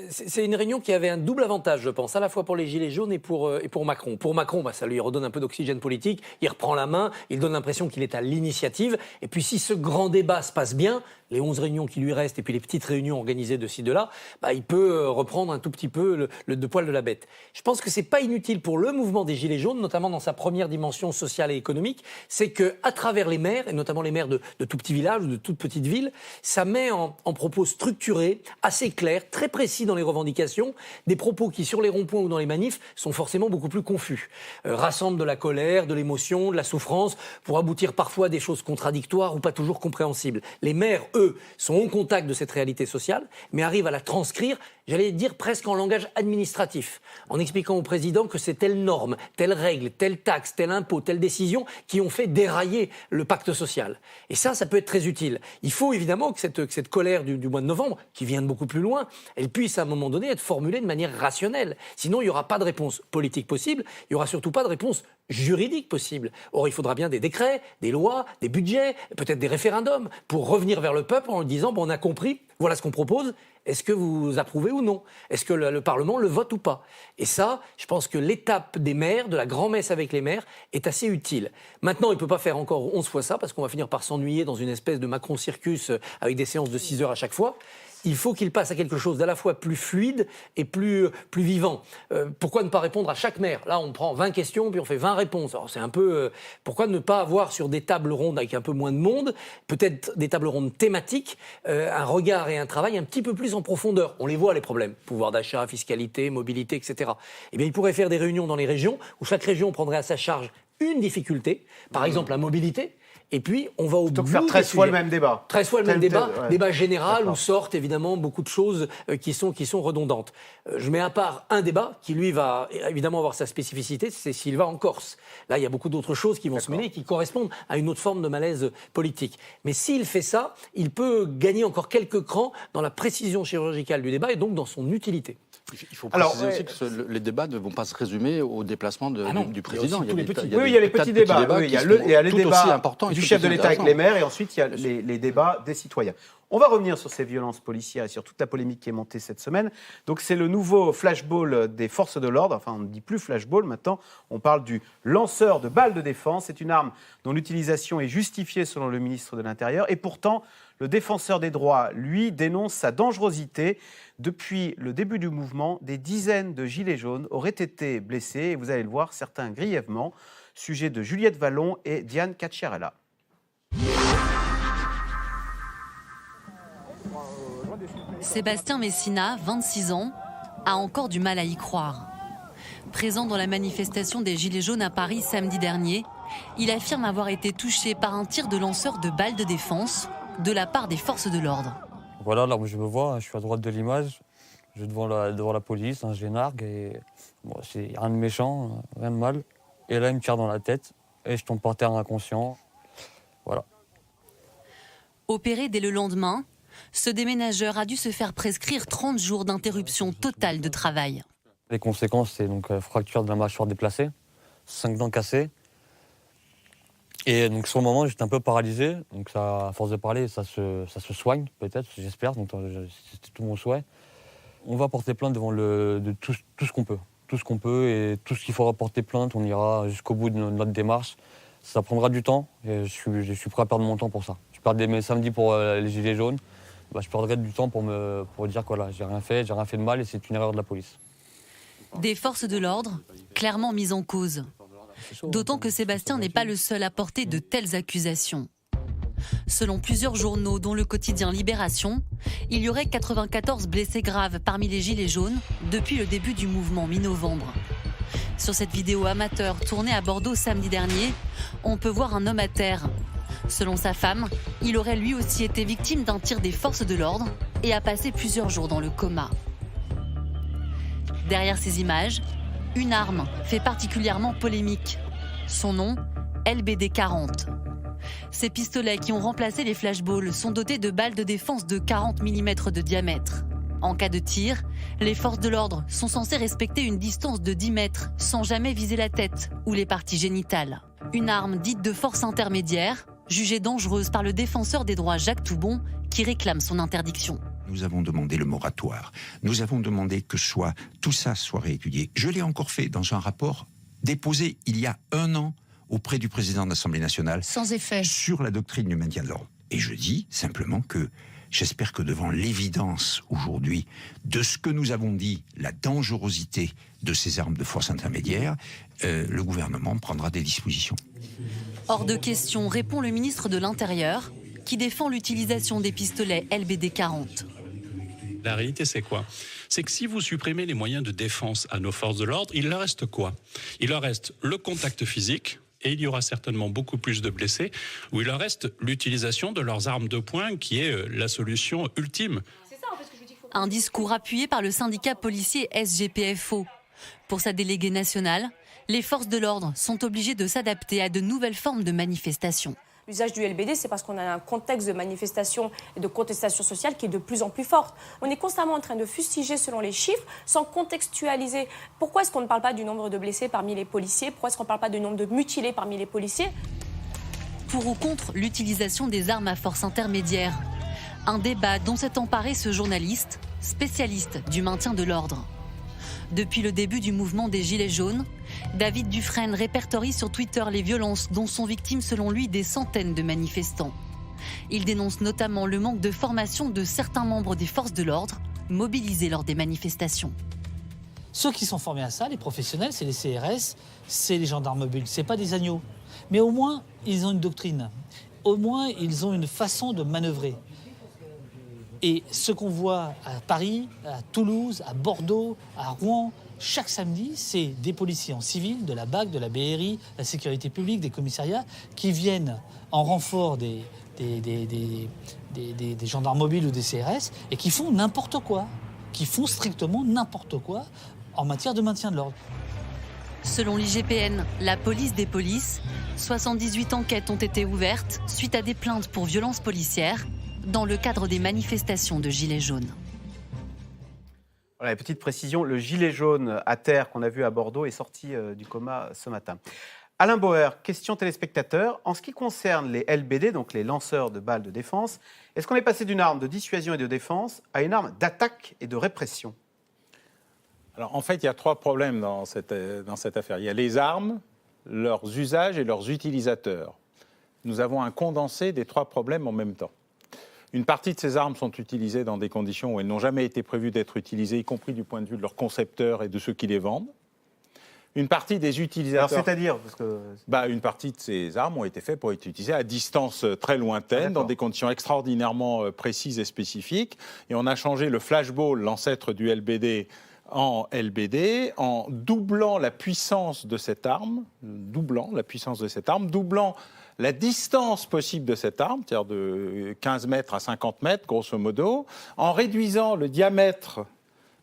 [SPEAKER 2] C'est une réunion qui avait un double avantage, je pense, à la fois pour les Gilets jaunes et pour Macron. Pour Macron, ça lui redonne un peu d'oxygène politique, il reprend la main, il donne l'impression qu'il est à l'initiative. Et puis si ce grand débat se passe bien, les 11 réunions qui lui restent et puis les petites réunions organisées de ci, de là, il peut reprendre un tout petit peu le poil de la bête. Je pense que c'est pas inutile pour le mouvement des Gilets jaunes, notamment dans sa première dimension sociale et économique, c'est qu'à travers les maires, et notamment les maires de tout petits villages ou de toutes petites villes, ça met en propos structurés, assez clairs, très précis dans les revendications, des propos qui, sur les ronds-points ou dans les manifs, sont forcément beaucoup plus confus. Rassemblent de la colère, de l'émotion, de la souffrance, pour aboutir parfois à des choses contradictoires ou pas toujours compréhensibles. Les maires, eux, sont au contact de cette réalité sociale, mais arrivent à la transcrire, j'allais dire presque en langage administratif, en expliquant au président que c'est telle norme, telle règle, telle taxe, tel impôt, telle décision qui ont fait dérailler le pacte social. Et ça peut être très utile. Il faut évidemment que cette colère du mois de novembre, qui vient de beaucoup plus loin, elle puisse à un moment donné être formulée de manière rationnelle. Sinon, il n'y aura pas de réponse politique possible, il n'y aura surtout pas de réponse juridique possible. Or, il faudra bien des décrets, des lois, des budgets, peut-être des référendums, pour revenir vers le peuple en lui disant on a compris, voilà ce qu'on propose, est-ce que vous approuvez ou non ? Est-ce que le Parlement le vote ou pas ? Et ça, je pense que l'étape des maires, de la grand-messe avec les maires, est assez utile. Maintenant, il ne peut pas faire encore 11 fois ça, parce qu'on va finir par s'ennuyer dans une espèce de Macron-circus avec des séances de 6 heures à chaque fois. Il faut qu'il passe à quelque chose d'à la fois plus fluide et plus vivant. Pourquoi ne pas répondre à chaque maire ? Là, on prend 20 questions, puis on fait 20 réponses. Alors, c'est un peu... pourquoi ne pas avoir sur des tables rondes avec un peu moins de monde, peut-être des tables rondes thématiques, un regard et un travail un petit peu plus en profondeur ? On les voit, les problèmes. Pouvoir d'achat, fiscalité, mobilité, etc. Eh bien, il pourrait faire des réunions dans les régions, où chaque région prendrait à sa charge une difficulté, par exemple la mobilité. Et puis, on va au bout
[SPEAKER 1] plutôt que faire 13 fois le même débat.
[SPEAKER 2] 13 fois le même débat, débat général où sortent évidemment beaucoup de choses qui sont redondantes. Je mets à part un débat qui, lui, va évidemment avoir sa spécificité, c'est s'il va en Corse. Là, il y a beaucoup d'autres choses qui vont se mêler, qui correspondent à une autre forme de malaise politique. Mais s'il fait ça, il peut gagner encore quelques crans dans la précision chirurgicale du débat et donc dans son utilité.
[SPEAKER 3] Il faut préciser aussi que les débats ne vont pas se résumer au déplacement du président.
[SPEAKER 1] Il y a les petits débats. Il y a les débats du chef de l'État avec les maires et ensuite il y a les débats des citoyens. On va revenir sur ces violences policières et sur toute la polémique qui est montée cette semaine. Donc c'est le nouveau flashball des forces de l'ordre. Enfin, on ne dit plus flashball maintenant, on parle du lanceur de balles de défense. C'est une arme dont l'utilisation est justifiée selon le ministre de l'Intérieur. Et pourtant, le défenseur des droits, lui, dénonce sa dangerosité. Depuis le début du mouvement, des dizaines de gilets jaunes auraient été blessés. Et vous allez le voir, certains grièvement. Sujet de Juliette Vallon et Diane Cacciarella.
[SPEAKER 6] Sébastien Messina, 26 ans, a encore du mal à y croire. Présent dans la manifestation des Gilets jaunes à Paris samedi dernier, il affirme avoir été touché par un tir de lanceur de balles de défense de la part des forces de l'ordre.
[SPEAKER 15] Voilà, là où je me vois, je suis à droite de l'image, je suis devant la police, je les nargue et bon, c'est rien de méchant, rien de mal. Et là, il me tire dans la tête et je tombe par terre inconscient. Voilà.
[SPEAKER 6] Opéré dès le lendemain, ce déménageur a dû se faire prescrire 30 jours d'interruption totale de travail.
[SPEAKER 15] Les conséquences, c'est donc fracture de la mâchoire déplacée, 5 dents cassées. Et donc sur le moment, j'étais un peu paralysé. Donc ça, à force de parler, ça se soigne peut-être, j'espère. Donc c'était tout mon souhait. On va porter plainte devant de tout ce qu'on peut. Tout ce qu'on peut et tout ce qu'il faudra porter plainte, on ira jusqu'au bout de notre démarche. Ça prendra du temps et je suis prêt à perdre mon temps pour ça. Je perdais mes samedis pour les Gilets jaunes. Je perdrai du temps pour dire que voilà, j'ai rien fait de mal et c'est une erreur de la police.
[SPEAKER 6] Des forces de l'ordre, clairement mises en cause. D'autant que Sébastien n'est pas le seul à porter de telles accusations. Selon plusieurs journaux, dont le quotidien Libération, il y aurait 94 blessés graves parmi les Gilets jaunes depuis le début du mouvement mi-novembre. Sur cette vidéo amateur tournée à Bordeaux samedi dernier, on peut voir un homme à terre. Selon sa femme, il aurait lui aussi été victime d'un tir des forces de l'ordre et a passé plusieurs jours dans le coma. Derrière ces images, une arme fait particulièrement polémique. Son nom, LBD 40. Ces pistolets qui ont remplacé les flashballs sont dotés de balles de défense de 40 mm de diamètre. En cas de tir, les forces de l'ordre sont censées respecter une distance de 10 mètres sans jamais viser la tête ou les parties génitales. Une arme dite de force intermédiaire, jugée dangereuse par le défenseur des droits Jacques Toubon, qui réclame son interdiction.
[SPEAKER 16] Nous avons demandé le moratoire. Nous avons demandé que tout ça soit réétudié. Je l'ai encore fait dans un rapport déposé il y a 1 an auprès du président de l'Assemblée nationale.
[SPEAKER 17] Sans effet.
[SPEAKER 16] Sur la doctrine du maintien de l'ordre. Et je dis simplement que j'espère que devant l'évidence aujourd'hui de ce que nous avons dit, la dangerosité de ces armes de force intermédiaire, le gouvernement prendra des dispositions.
[SPEAKER 6] Hors de question, répond le ministre de l'Intérieur, qui défend l'utilisation des pistolets LBD 40.
[SPEAKER 13] La réalité, c'est quoi ? C'est que si vous supprimez les moyens de défense à nos forces de l'ordre, il leur reste quoi ? Il leur reste le contact physique, et il y aura certainement beaucoup plus de blessés, où il leur reste l'utilisation de leurs armes de poing, qui est la solution ultime.
[SPEAKER 6] Un discours appuyé par le syndicat policier SGPFO. Pour sa déléguée nationale, les forces de l'ordre sont obligées de s'adapter à de nouvelles formes de manifestations.
[SPEAKER 17] L'usage du LBD, c'est parce qu'on a un contexte de manifestation et de contestation sociale qui est de plus en plus forte. On est constamment en train de fustiger selon les chiffres, sans contextualiser. Pourquoi est-ce qu'on ne parle pas du nombre de blessés parmi les policiers ? Pourquoi est-ce qu'on ne parle pas du nombre de mutilés parmi les policiers ?
[SPEAKER 6] Pour ou contre l'utilisation des armes à force intermédiaire. Un débat dont s'est emparé ce journaliste, spécialiste du maintien de l'ordre. Depuis le début du mouvement des Gilets jaunes, David Dufresne répertorie sur Twitter les violences dont sont victimes selon lui des centaines de manifestants. Il dénonce notamment le manque de formation de certains membres des forces de l'ordre mobilisés lors des manifestations.
[SPEAKER 18] Ceux qui sont formés à ça, les professionnels, c'est les CRS, c'est les gendarmes mobiles, c'est pas des agneaux. Mais au moins, ils ont une doctrine. Au moins, ils ont une façon de manœuvrer. Et ce qu'on voit à Paris, à Toulouse, à Bordeaux, à Rouen, chaque samedi, c'est des policiers en civil, de la BAC, de la BRI, la sécurité publique, des commissariats, qui viennent en renfort des gendarmes mobiles ou des CRS et qui font n'importe quoi, qui font strictement n'importe quoi en matière de maintien de l'ordre.
[SPEAKER 6] Selon l'IGPN, la police des polices, 78 enquêtes ont été ouvertes suite à des plaintes pour violences policières dans le cadre des manifestations de Gilets jaunes.
[SPEAKER 1] Voilà, petite précision, le gilet jaune à terre qu'on a vu à Bordeaux est sorti du coma ce matin. Alain Bauer, question téléspectateur. En ce qui concerne les LBD, donc les lanceurs de balles de défense, est-ce qu'on est passé d'une arme de dissuasion et de défense à une arme d'attaque et de répression ?
[SPEAKER 4] Alors en fait, il y a 3 problèmes dans cette affaire. Il y a les armes, leurs usages et leurs utilisateurs. Nous avons un condensé des 3 problèmes en même temps. Une partie de ces armes sont utilisées dans des conditions où elles n'ont jamais été prévues d'être utilisées, y compris du point de vue de leurs concepteurs et de ceux qui les vendent. Une partie des utilisateurs...
[SPEAKER 1] Alors c'est-à-dire parce que...
[SPEAKER 4] Une partie de ces armes ont été faites pour être utilisées à distance très lointaine, dans des conditions extraordinairement précises et spécifiques. Et on a changé le flashball, l'ancêtre du LBD, en LBD, en doublant la puissance de cette arme, doublant la distance possible de cette arme, c'est-à-dire de 15 mètres à 50 mètres, grosso modo, en réduisant le diamètre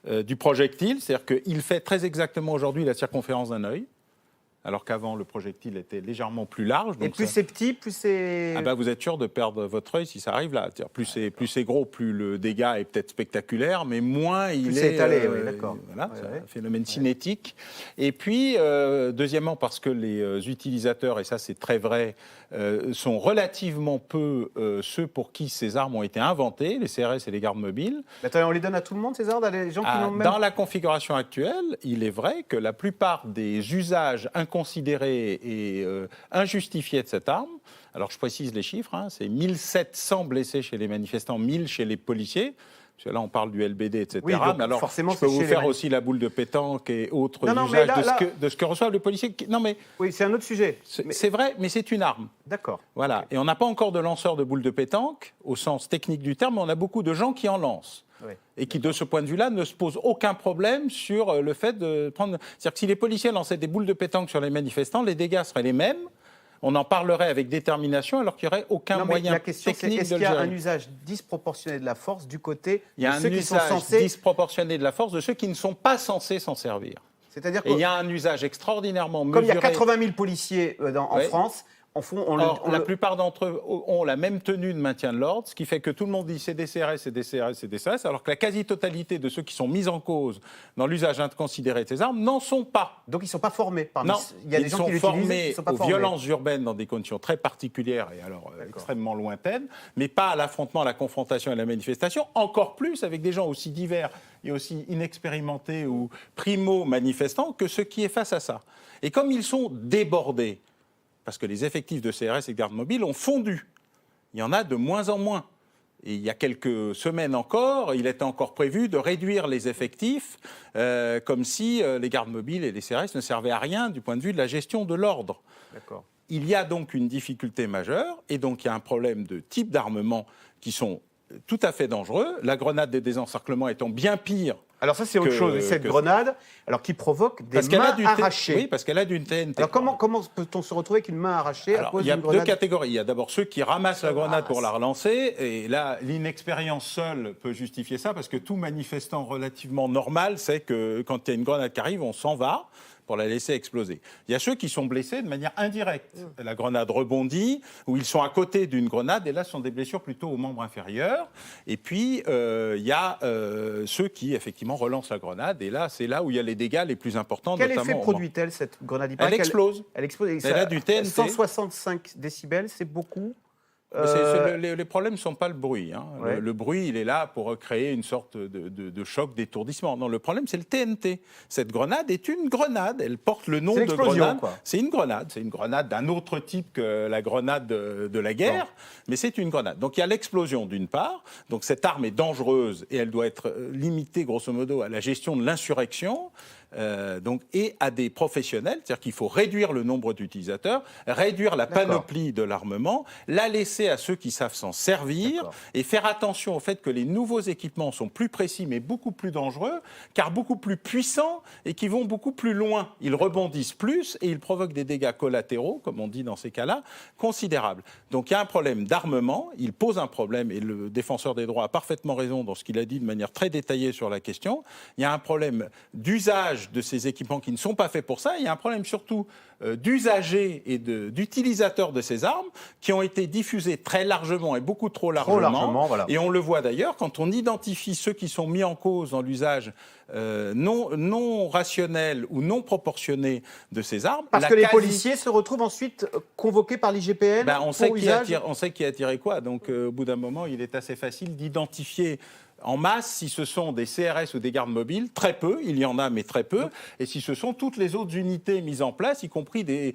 [SPEAKER 4] du projectile, c'est-à-dire qu'il fait très exactement aujourd'hui la circonférence d'un œil, alors qu'avant, le projectile était légèrement plus large. Donc
[SPEAKER 1] et plus c'est petit, plus c'est...
[SPEAKER 4] vous êtes sûr de perdre votre œil si ça arrive là. Plus c'est gros, plus le dégât est peut-être spectaculaire, mais moins il est
[SPEAKER 1] étalé, oui, d'accord.
[SPEAKER 4] Voilà, c'est un phénomène cinétique. Et puis, deuxièmement, parce que les utilisateurs, et ça c'est très vrai, sont relativement peu ceux pour qui ces armes ont été inventées, les CRS et les gardes mobiles.
[SPEAKER 1] Mais attendez, on les donne à tout le monde, ces armes, à des gens qui n'ont même...
[SPEAKER 4] Dans la configuration actuelle, il est vrai que la plupart des usages inconsidérés et injustifiés de cette arme, alors je précise les chiffres, c'est 1700 blessés chez les manifestants, 1000 chez les policiers. Parce que là, on parle du LBD, etc.
[SPEAKER 1] Oui, donc,
[SPEAKER 4] mais alors,
[SPEAKER 1] forcément,
[SPEAKER 4] je peux vous faire aussi la boule de pétanque et autres usages de ce que reçoivent les policiers. Non, mais
[SPEAKER 1] oui, c'est un autre sujet.
[SPEAKER 4] C'est vrai, mais c'est une arme.
[SPEAKER 1] D'accord.
[SPEAKER 4] Voilà. Et on n'a pas encore de lanceurs de boules de pétanque, au sens technique du terme, mais on a beaucoup de gens qui en lancent. Oui. Et qui, de ce point de vue-là, ne se posent aucun problème sur le fait de prendre... C'est-à-dire que si les policiers lançaient des boules de pétanque sur les manifestants, les dégâts seraient les mêmes. On en parlerait avec détermination alors qu'il n'y aurait aucun moyen
[SPEAKER 1] la question,
[SPEAKER 4] technique
[SPEAKER 1] c'est,
[SPEAKER 4] de le
[SPEAKER 1] est-ce qu'il y a
[SPEAKER 4] gérer.
[SPEAKER 1] un usage disproportionné de la force du côté
[SPEAKER 4] Il y a
[SPEAKER 1] de
[SPEAKER 4] un
[SPEAKER 1] ceux qui sont
[SPEAKER 4] usage
[SPEAKER 1] censés...
[SPEAKER 4] disproportionné de la force de ceux qui ne sont pas censés s'en servir.
[SPEAKER 1] C'est-à-dire
[SPEAKER 4] Et il y a un usage extraordinairement mesuré.
[SPEAKER 1] Comme il y a 80 000 policiers en
[SPEAKER 4] Ouais.
[SPEAKER 1] France,
[SPEAKER 4] la plupart d'entre eux ont la même tenue de maintien de l'ordre, ce qui fait que tout le monde dit c'est des CRS, c'est des CRS, c'est des CRS, alors que la quasi-totalité de ceux qui sont mis en cause dans l'usage inconsidéré de ces armes n'en sont pas.
[SPEAKER 1] Donc ils ne sont pas formés.
[SPEAKER 4] Non,
[SPEAKER 1] il y a des
[SPEAKER 4] ils
[SPEAKER 1] gens
[SPEAKER 4] sont
[SPEAKER 1] qui l'utilisent,
[SPEAKER 4] formés
[SPEAKER 1] ils sont pas
[SPEAKER 4] aux
[SPEAKER 1] formés.
[SPEAKER 4] violences urbaines dans des conditions très particulières et alors extrêmement lointaines, mais pas à l'affrontement, à la confrontation et à la manifestation, encore plus avec des gens aussi divers et aussi inexpérimentés ou primo-manifestants que ceux qui est face à ça. Et comme ils sont débordés, parce que les effectifs de CRS et de garde mobile ont fondu. Il y en a de moins en moins. Et il y a quelques semaines encore, il était encore prévu de réduire les effectifs comme si les gardes mobiles et les CRS ne servaient à rien du point de vue de la gestion de l'ordre.
[SPEAKER 1] D'accord.
[SPEAKER 4] Il y a donc une difficulté majeure et donc il y a un problème de type d'armement qui sont tout à fait dangereux. La grenade de désencerclement étant bien pire.
[SPEAKER 1] Alors ça, c'est autre chose. Cette grenade, alors qui provoque des mains arrachées.
[SPEAKER 4] Oui, parce qu'elle a d'une TNT.
[SPEAKER 1] Alors comment peut-on se retrouver avec une main arrachée à cause
[SPEAKER 4] il y a
[SPEAKER 1] d'une grenade?
[SPEAKER 4] deux catégories. Il y a d'abord ceux qui ramassent la grenade pour la relancer. Et là, l'inexpérience seule peut justifier ça, parce que tout manifestant relativement normal sait que quand il y a une grenade qui arrive, on s'en va pour la laisser exploser. Il y a ceux qui sont blessés de manière indirecte. La grenade rebondit, ou ils sont à côté d'une grenade, et là, ce sont des blessures plutôt aux membres inférieurs. Et puis, il y a ceux qui, effectivement, relancent la grenade, et là, c'est là où il y a les dégâts les plus importants.
[SPEAKER 1] Quel
[SPEAKER 4] notamment
[SPEAKER 1] effet produit-elle, cette grenade?
[SPEAKER 4] Elle explose.
[SPEAKER 1] Elle explose.
[SPEAKER 4] Elle a du TNT.
[SPEAKER 1] 165 décibels, c'est beaucoup.
[SPEAKER 4] Les problèmes ne sont pas le bruit. Hein.
[SPEAKER 1] Ouais.
[SPEAKER 4] Le bruit, il est là pour créer une sorte de choc, d'étourdissement. Non, le problème, c'est le TNT. Cette grenade est une grenade. Elle porte le nom de grenade. C'est une grenade. C'est une grenade d'un autre type que la grenade de la guerre, mais c'est une grenade. Donc il y a l'explosion d'une part. Donc cette arme est dangereuse et elle doit être limitée, grosso modo, à la gestion de l'insurrection. Et à des professionnels, c'est-à-dire qu'il faut réduire le nombre d'utilisateurs, réduire la panoplie de l'armement, la laisser à ceux qui savent s'en servir et faire attention au fait que les nouveaux équipements sont plus précis mais beaucoup plus dangereux, car beaucoup plus puissants et qui vont beaucoup plus loin. Ils rebondissent plus et ils provoquent des dégâts collatéraux, comme on dit dans ces cas-là, considérables. Donc il y a un problème d'armement, il pose un problème, et le défenseur des droits a parfaitement raison dans ce qu'il a dit de manière très détaillée sur la question. Il y a un problème d'usage de ces équipements qui ne sont pas faits pour ça. Il y a un problème surtout d'usagers et d'utilisateurs de ces armes qui ont été diffusés très largement et beaucoup trop largement.
[SPEAKER 1] Voilà.
[SPEAKER 4] Et on le voit d'ailleurs quand on identifie ceux qui sont mis en cause dans l'usage non rationnel ou non proportionné de ces armes.
[SPEAKER 1] Parce que les policiers se retrouvent ensuite convoqués par l'IGPN
[SPEAKER 4] on sait qui a tiré quoi. Donc au bout d'un moment, il est assez facile d'identifier en masse, si ce sont des CRS ou des gardes mobiles, très peu, il y en a mais très peu, et si ce sont toutes les autres unités mises en place, y compris des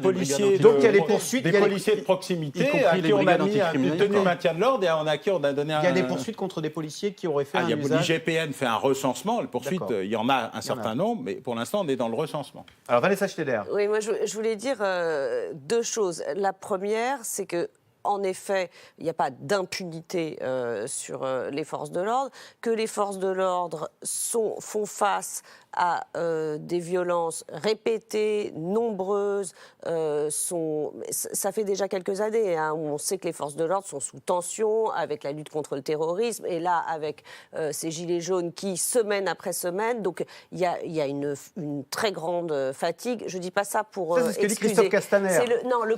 [SPEAKER 4] policiers,
[SPEAKER 1] donc il y a les poursuites,
[SPEAKER 4] des policiers de proximité à qui on a mis une tenue maintien de l'ordre et à qui on a donné
[SPEAKER 1] Il y a des poursuites contre des policiers qui auraient fait un usage.
[SPEAKER 4] L'IGPN fait un recensement, les poursuites, il y en a un certain nombre, mais pour l'instant on est dans le recensement.
[SPEAKER 1] Alors Vanessa Schneider.
[SPEAKER 5] Oui, moi je voulais dire deux choses. La première, c'est que en effet, il n'y a pas d'impunité sur les forces de l'ordre, que les forces de l'ordre font face à des violences répétées, nombreuses. Ça fait déjà quelques années où on sait que les forces de l'ordre sont sous tension avec la lutte contre le terrorisme, et là avec ces gilets jaunes qui, semaine après semaine, donc il y a une très grande fatigue. Je ne dis pas ça pour
[SPEAKER 1] c'est ce que dit Christophe Castaner.
[SPEAKER 5] Le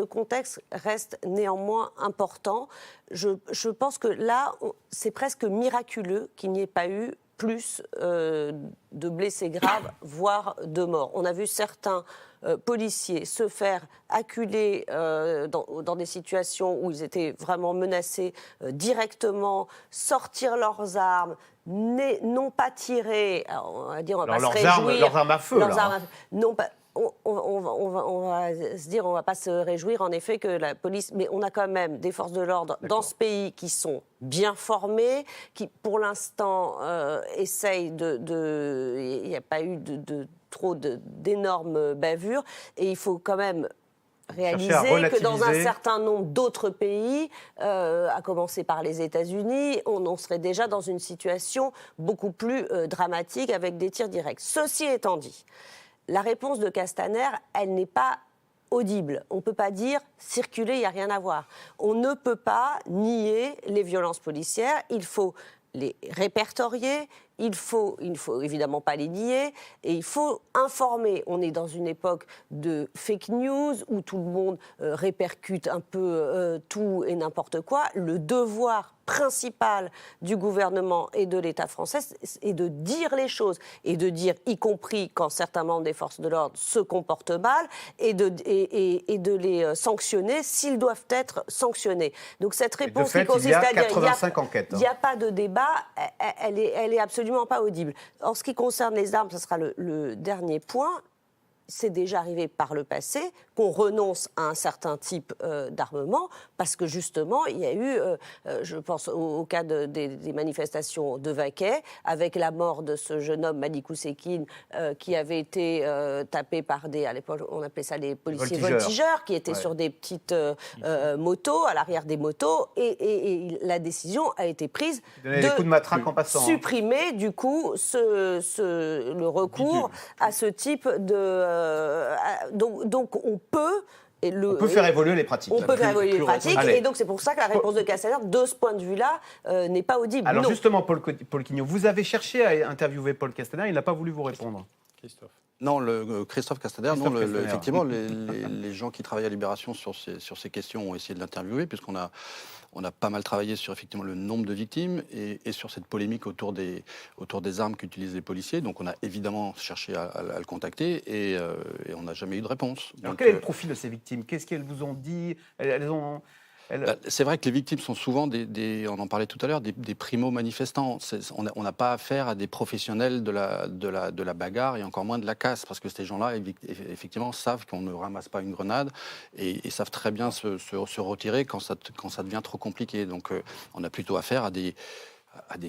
[SPEAKER 5] contexte reste néanmoins important. Je pense que là, c'est presque miraculeux qu'il n'y ait pas eu plus de blessés graves, voire de morts. On a vu certains policiers se faire acculer dans des situations où ils étaient vraiment menacés directement, sortir leurs armes, non pas tirer, on va dire, on va pas se réjouir.
[SPEAKER 1] Leurs armes à feu,
[SPEAKER 5] non pas... On va se dire, on ne va pas se réjouir en effet que la police... Mais on a quand même des forces de l'ordre dans ce pays qui sont bien formées, qui pour l'instant essayent il n'y a pas eu trop d'énormes bavures, et il faut quand même réaliser que dans un certain nombre d'autres pays, à commencer par les États-Unis, on serait déjà dans une situation beaucoup plus dramatique avec des tirs directs. Ceci étant dit, la réponse de Castaner, elle n'est pas audible. On ne peut pas dire circuler, il n'y a rien à voir. On ne peut pas nier les violences policières. Il faut les répertorier. Il faut évidemment pas les nier et il faut informer. On est dans une époque de fake news où tout le monde répercute un peu tout et n'importe quoi. Le devoir principal du gouvernement et de l'État français est de dire les choses et de dire, y compris quand certains membres des forces de l'ordre se comportent mal, et de les sanctionner s'ils doivent être sanctionnés. Donc cette réponse qui consiste à dire il n'y a pas de débat, elle est absolument pas audible. En ce qui concerne les armes, ce sera le dernier point. C'est déjà arrivé par le passé qu'on renonce à un certain type d'armement parce que justement, il y a eu, je pense au cas des manifestations de Vaquet, avec la mort de ce jeune homme, Malik Oussekine, qui avait été tapé par à l'époque, on appelait ça les policiers voltigeurs, qui étaient sur des petites motos, à l'arrière des motos, et la décision a été prise de supprimer, du coup, le recours à ce type de... donc on peut...
[SPEAKER 1] On peut faire évoluer les pratiques.
[SPEAKER 5] On peut faire évoluer les pratiques, et donc c'est pour ça que la réponse de Castaner, de ce point de vue-là, n'est pas audible.
[SPEAKER 1] Alors justement, Paul Quignot, vous avez cherché à interviewer Paul Castaner, il n'a pas voulu vous répondre.
[SPEAKER 3] Christophe. Non, Christophe Castaner, effectivement, les gens qui travaillent à Libération sur ces questions ont essayé de l'interviewer, puisqu'on a pas mal travaillé sur effectivement le nombre de victimes et sur cette polémique autour des armes qu'utilisent les policiers. Donc on a évidemment cherché à le contacter et on n'a jamais eu de réponse.
[SPEAKER 1] Alors
[SPEAKER 3] donc,
[SPEAKER 1] quel est le profil de ces victimes? Qu'est-ce qu'elles vous ont dit?
[SPEAKER 3] C'est vrai que les victimes sont souvent on en parlait tout à l'heure, des primo-manifestants. On n'a pas affaire à des professionnels de la bagarre et encore moins de la casse, parce que ces gens-là, effectivement, savent qu'on ne ramasse pas une grenade et savent très bien se retirer quand ça devient trop compliqué. Donc on a plutôt affaire à des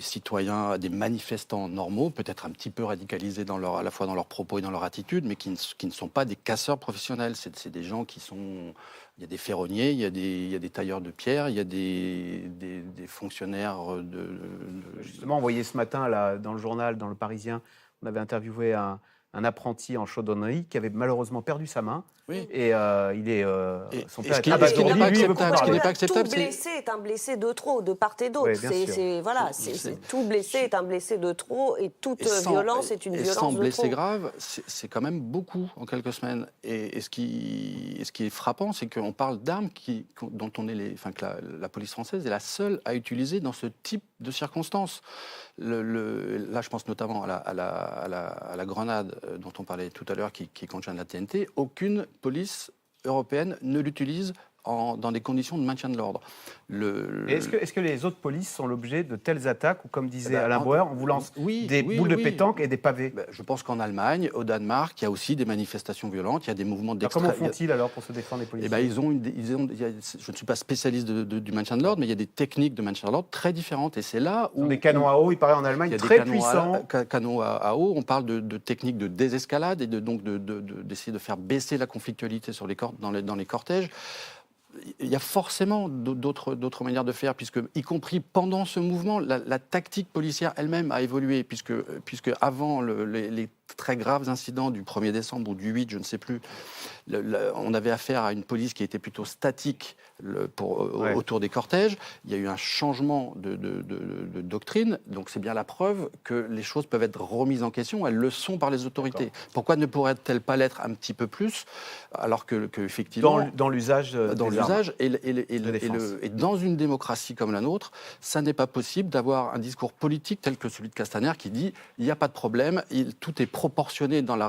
[SPEAKER 3] citoyens, à des manifestants normaux, peut-être un petit peu radicalisés à la fois dans leurs propos et dans leur attitude, mais qui ne sont pas des casseurs professionnels. C'est des gens qui sont... Il y a des ferronniers, il y a des tailleurs de pierre, il y a des fonctionnaires
[SPEAKER 1] Justement, on voyait ce matin là, dans le journal, dans Le Parisien, on avait interviewé un apprenti en chaudronnerie qui avait malheureusement perdu sa main.
[SPEAKER 3] Oui.
[SPEAKER 1] Et son père est
[SPEAKER 3] abasourdi.
[SPEAKER 1] Ce
[SPEAKER 3] qui n'est pas acceptable,
[SPEAKER 5] tout blessé est un blessé de trop, de part et d'autre.
[SPEAKER 1] Oui,
[SPEAKER 5] tout blessé est un blessé de trop, et toute violence est une violence de trop.
[SPEAKER 3] Sans blessé grave, c'est quand même beaucoup en quelques semaines. Et ce qui est frappant, c'est qu'on parle d'armes dont que la police française est la seule à utiliser dans ce type de circonstances. Là, je pense notamment à la grenade dont on parlait tout à l'heure, qui contient de la TNT. Aucune police européenne ne l'utilise dans des conditions de maintien de l'ordre.
[SPEAKER 1] Est-ce que les autres polices sont l'objet de telles attaques, ou comme disait Alain Bauer, on vous lance des boules de pétanque et des pavés?
[SPEAKER 3] Je pense qu'en Allemagne, au Danemark, il y a aussi des manifestations violentes, il y a des mouvements d'extrême...
[SPEAKER 1] Comment font-ils alors pour se défendre les policiers?
[SPEAKER 3] Je ne suis pas spécialiste du maintien de l'ordre, mais il y a des techniques de maintien de l'ordre très différentes, et c'est là où...
[SPEAKER 1] Des canons à eau, il paraît en Allemagne, très puissants.
[SPEAKER 3] Canons à eau, on parle de techniques de désescalade et d'essayer de faire baisser la conflictualité dans les cortèges. Il y a forcément d'autres manières de faire, puisque, y compris pendant ce mouvement, la tactique policière elle-même a évolué, puisque avant les très graves incidents du 1er décembre ou du 8, je ne sais plus, on avait affaire à une police qui était plutôt statique autour des cortèges. Il y a eu un changement de doctrine, donc c'est bien la preuve que les choses peuvent être remises en question, elles le sont par les autorités. Pourquoi ne pourraient-elles pas l'être un petit peu plus, alors que effectivement...
[SPEAKER 1] Dans l'usage
[SPEAKER 3] et dans une démocratie comme la nôtre, ça n'est pas possible d'avoir un discours politique tel que celui de Castaner qui dit il n'y a pas de problème, tout est proportionné dans la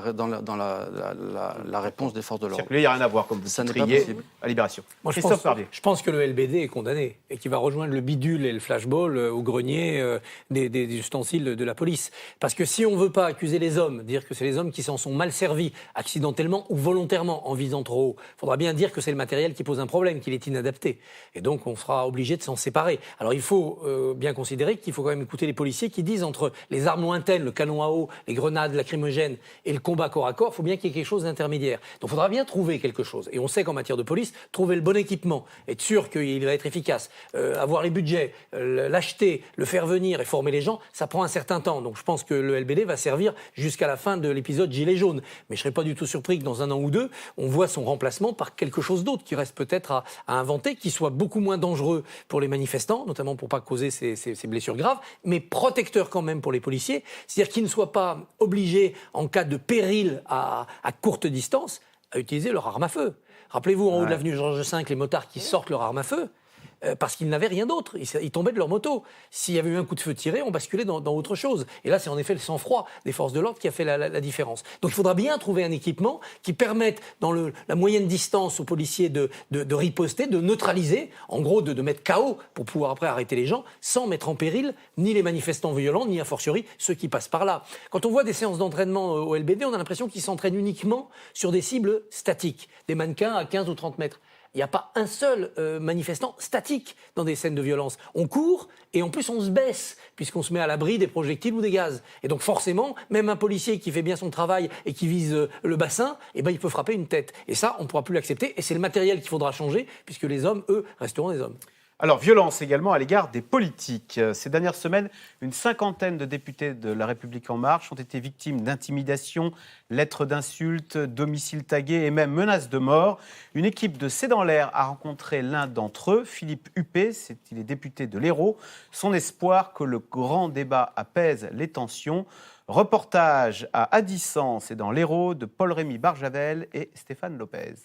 [SPEAKER 3] réponse des forces de l'ordre.
[SPEAKER 1] Il n'y a rien à voir, comme vous criez à Libération.
[SPEAKER 2] Moi, je pense que le LBD est condamné et qu'il va rejoindre le bidule et le flashball au grenier des ustensiles de la police. Parce que si on ne veut pas accuser les hommes, dire que c'est les hommes qui s'en sont mal servis, accidentellement ou volontairement, en visant trop haut, il faudra bien dire que c'est le matériel qui pose un problème, qu'il est inadapté. Et donc, on sera obligé de s'en séparer. Alors, il faut bien considérer qu'il faut quand même écouter les policiers qui disent entre les armes lointaines, le canon à eau, les grenades, la lacrymogènes et le combat corps à corps, il faut bien qu'il y ait quelque chose d'intermédiaire. Donc il faudra bien trouver quelque chose. Et on sait qu'en matière de police, trouver le bon équipement, être sûr qu'il va être efficace, avoir les budgets, l'acheter, le faire venir et former les gens, ça prend un certain temps. Donc je pense que le LBD va servir jusqu'à la fin de l'épisode Gilets jaunes. Mais je ne serais pas du tout surpris que dans 1 an ou 2, on voit son remplacement par quelque chose d'autre qui reste peut-être à inventer, qui soit beaucoup moins dangereux pour les manifestants, notamment pour ne pas causer ces blessures graves, mais protecteur quand même pour les policiers. C'est-à-dire qu'ils ne soient pas obligés, en cas de péril à courte distance, à utiliser leur arme à feu. Rappelez-vous, en haut de l'avenue Georges V, les motards qui sortent leur arme à feu, parce qu'ils n'avaient rien d'autre. Ils tombaient de leur moto. S'il y avait eu un coup de feu tiré, on basculait dans autre chose. Et là, c'est en effet le sang-froid des forces de l'ordre qui a fait la différence. Donc il faudra bien trouver un équipement qui permette, dans la moyenne distance aux policiers de riposter, de neutraliser, en gros de mettre KO pour pouvoir après arrêter les gens, sans mettre en péril ni les manifestants violents, ni a fortiori ceux qui passent par là. Quand on voit des séances d'entraînement au LBD, on a l'impression qu'ils s'entraînent uniquement sur des cibles statiques, des mannequins à 15 ou 30 mètres. Il n'y a pas un seul manifestant statique dans des scènes de violence. On court et en plus on se baisse puisqu'on se met à l'abri des projectiles ou des gaz. Et donc forcément, même un policier qui fait bien son travail et qui vise le bassin, il peut frapper une tête. Et ça, on ne pourra plus l'accepter. Et c'est le matériel qu'il faudra changer puisque les hommes, eux, resteront des hommes.
[SPEAKER 1] Alors, violence également à l'égard des politiques. Ces dernières semaines, une 50aine de députés de La République En Marche ont été victimes d'intimidations, lettres d'insultes, domiciles tagués et même menaces de mort. Une équipe de C'est dans l'air a rencontré l'un d'entre eux, Philippe Huppé, il est député de l'Hérault. Son espoir que le grand débat apaise les tensions. Reportage à Addissan, c'est dans l'Hérault, de Paul-Rémy Barjavel et Stéphane Lopez.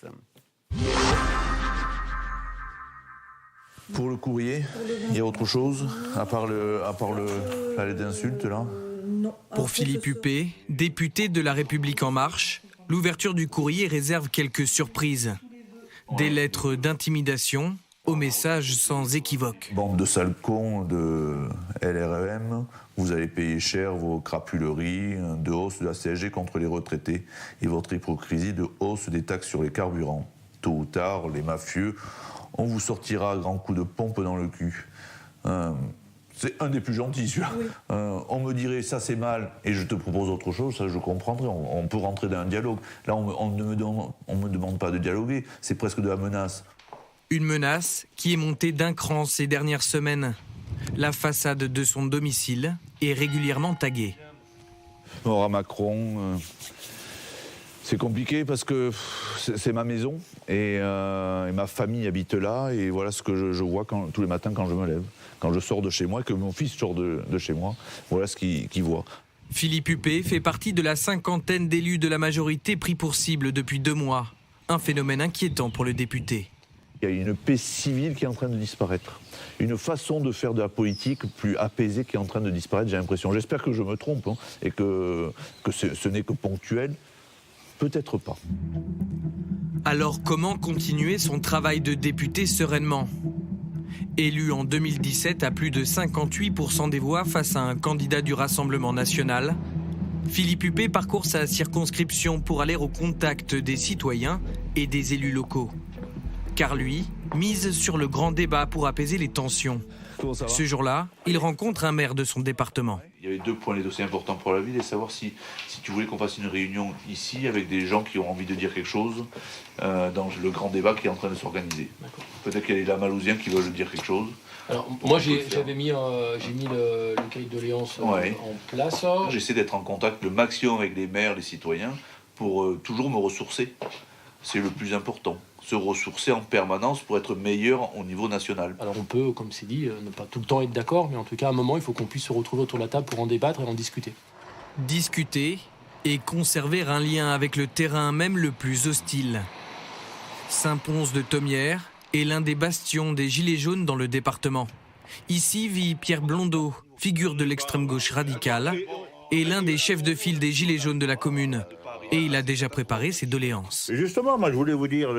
[SPEAKER 19] Pour le courrier, il y a autre chose à part la lettre d'insulte là ?
[SPEAKER 20] Pour Philippe Huppé, député de La République En Marche, l'ouverture du courrier réserve quelques surprises. Des lettres d'intimidation aux messages sans équivoque.
[SPEAKER 19] Bande de sales cons de LREM, vous allez payer cher vos crapuleries de hausse de la CSG contre les retraités et votre hypocrisie de hausse des taxes sur les carburants. Tôt ou tard, les mafieux, on vous sortira à grands coups de pompe dans le cul. C'est un des plus gentils, celui-là. Oui. On me dirait, ça c'est mal, et je te propose autre chose, ça je comprendrais. On peut rentrer dans un dialogue. Là, on ne me demande pas de dialoguer, c'est presque de la menace.
[SPEAKER 20] Une menace qui est montée d'un cran ces dernières semaines. La façade de son domicile est régulièrement taguée.
[SPEAKER 19] Mort à Macron... C'est compliqué parce que c'est ma maison et ma famille habite là et voilà ce que je vois tous les matins quand je me lève. Quand je sors de chez moi et que mon fils sort de chez moi, voilà ce qu'il voit.
[SPEAKER 20] Philippe Huppé fait partie de la 50aine d'élus de la majorité pris pour cible depuis 2 mois. Un phénomène inquiétant pour le député.
[SPEAKER 19] Il y a une paix civile qui est en train de disparaître. Une façon de faire de la politique plus apaisée qui est en train de disparaître, j'ai l'impression. J'espère que je me trompe et que ce n'est que ponctuel. Peut-être pas.
[SPEAKER 20] Alors comment continuer son travail de député sereinement ? Élu en 2017 à plus de 58% des voix face à un candidat du Rassemblement national, Philippe Huppé parcourt sa circonscription pour aller au contact des citoyens et des élus locaux. Car lui mise sur le grand débat pour apaiser les tensions. Ce jour-là, il rencontre un maire de son département.
[SPEAKER 19] Il y avait 2 points, les dossiers importants pour la ville, et savoir si tu voulais qu'on fasse une réunion ici avec des gens qui ont envie de dire quelque chose dans le grand débat qui est en train de s'organiser. Peut-être qu'il y a des Lamaloisiens qui veulent dire quelque chose.
[SPEAKER 21] Alors moi j'ai mis le cahier de doléances en place.
[SPEAKER 19] J'essaie d'être en contact le maximum avec les maires, les citoyens, pour toujours me ressourcer. C'est le plus important. Se ressourcer en permanence pour être meilleur au niveau national.
[SPEAKER 21] Alors on peut, comme c'est dit, ne pas tout le temps être d'accord, mais en tout cas à un moment il faut qu'on puisse se retrouver autour de la table pour en débattre et en discuter.
[SPEAKER 20] Discuter et conserver un lien avec le terrain même le plus hostile. Saint-Pons de Thomières est l'un des bastions des Gilets jaunes dans le département. Ici vit Pierre Blondeau, figure de l'extrême gauche radicale, et l'un des chefs de file des Gilets jaunes de la commune. Et il a déjà préparé ses doléances.
[SPEAKER 22] Justement, moi je voulais vous dire,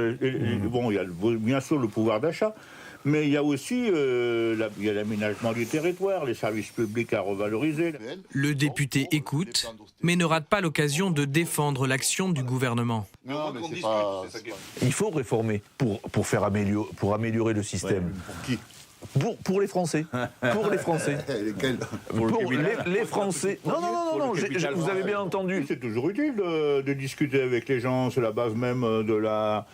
[SPEAKER 22] bon, il y a bien sûr le pouvoir d'achat, mais il y a aussi l'aménagement du territoire, les services publics à revaloriser.
[SPEAKER 20] Le député écoute, mais ne rate pas l'occasion de défendre l'action du gouvernement.
[SPEAKER 19] Non, mais c'est pas... Il faut réformer pour améliorer le système.
[SPEAKER 22] Ouais, pour qui ?
[SPEAKER 19] Pour les Français. Pour les Français.
[SPEAKER 22] Lesquels
[SPEAKER 19] Pour les Français. Non, vous avez bien entendu.
[SPEAKER 22] C'est toujours utile de discuter avec les gens, c'est la base même de la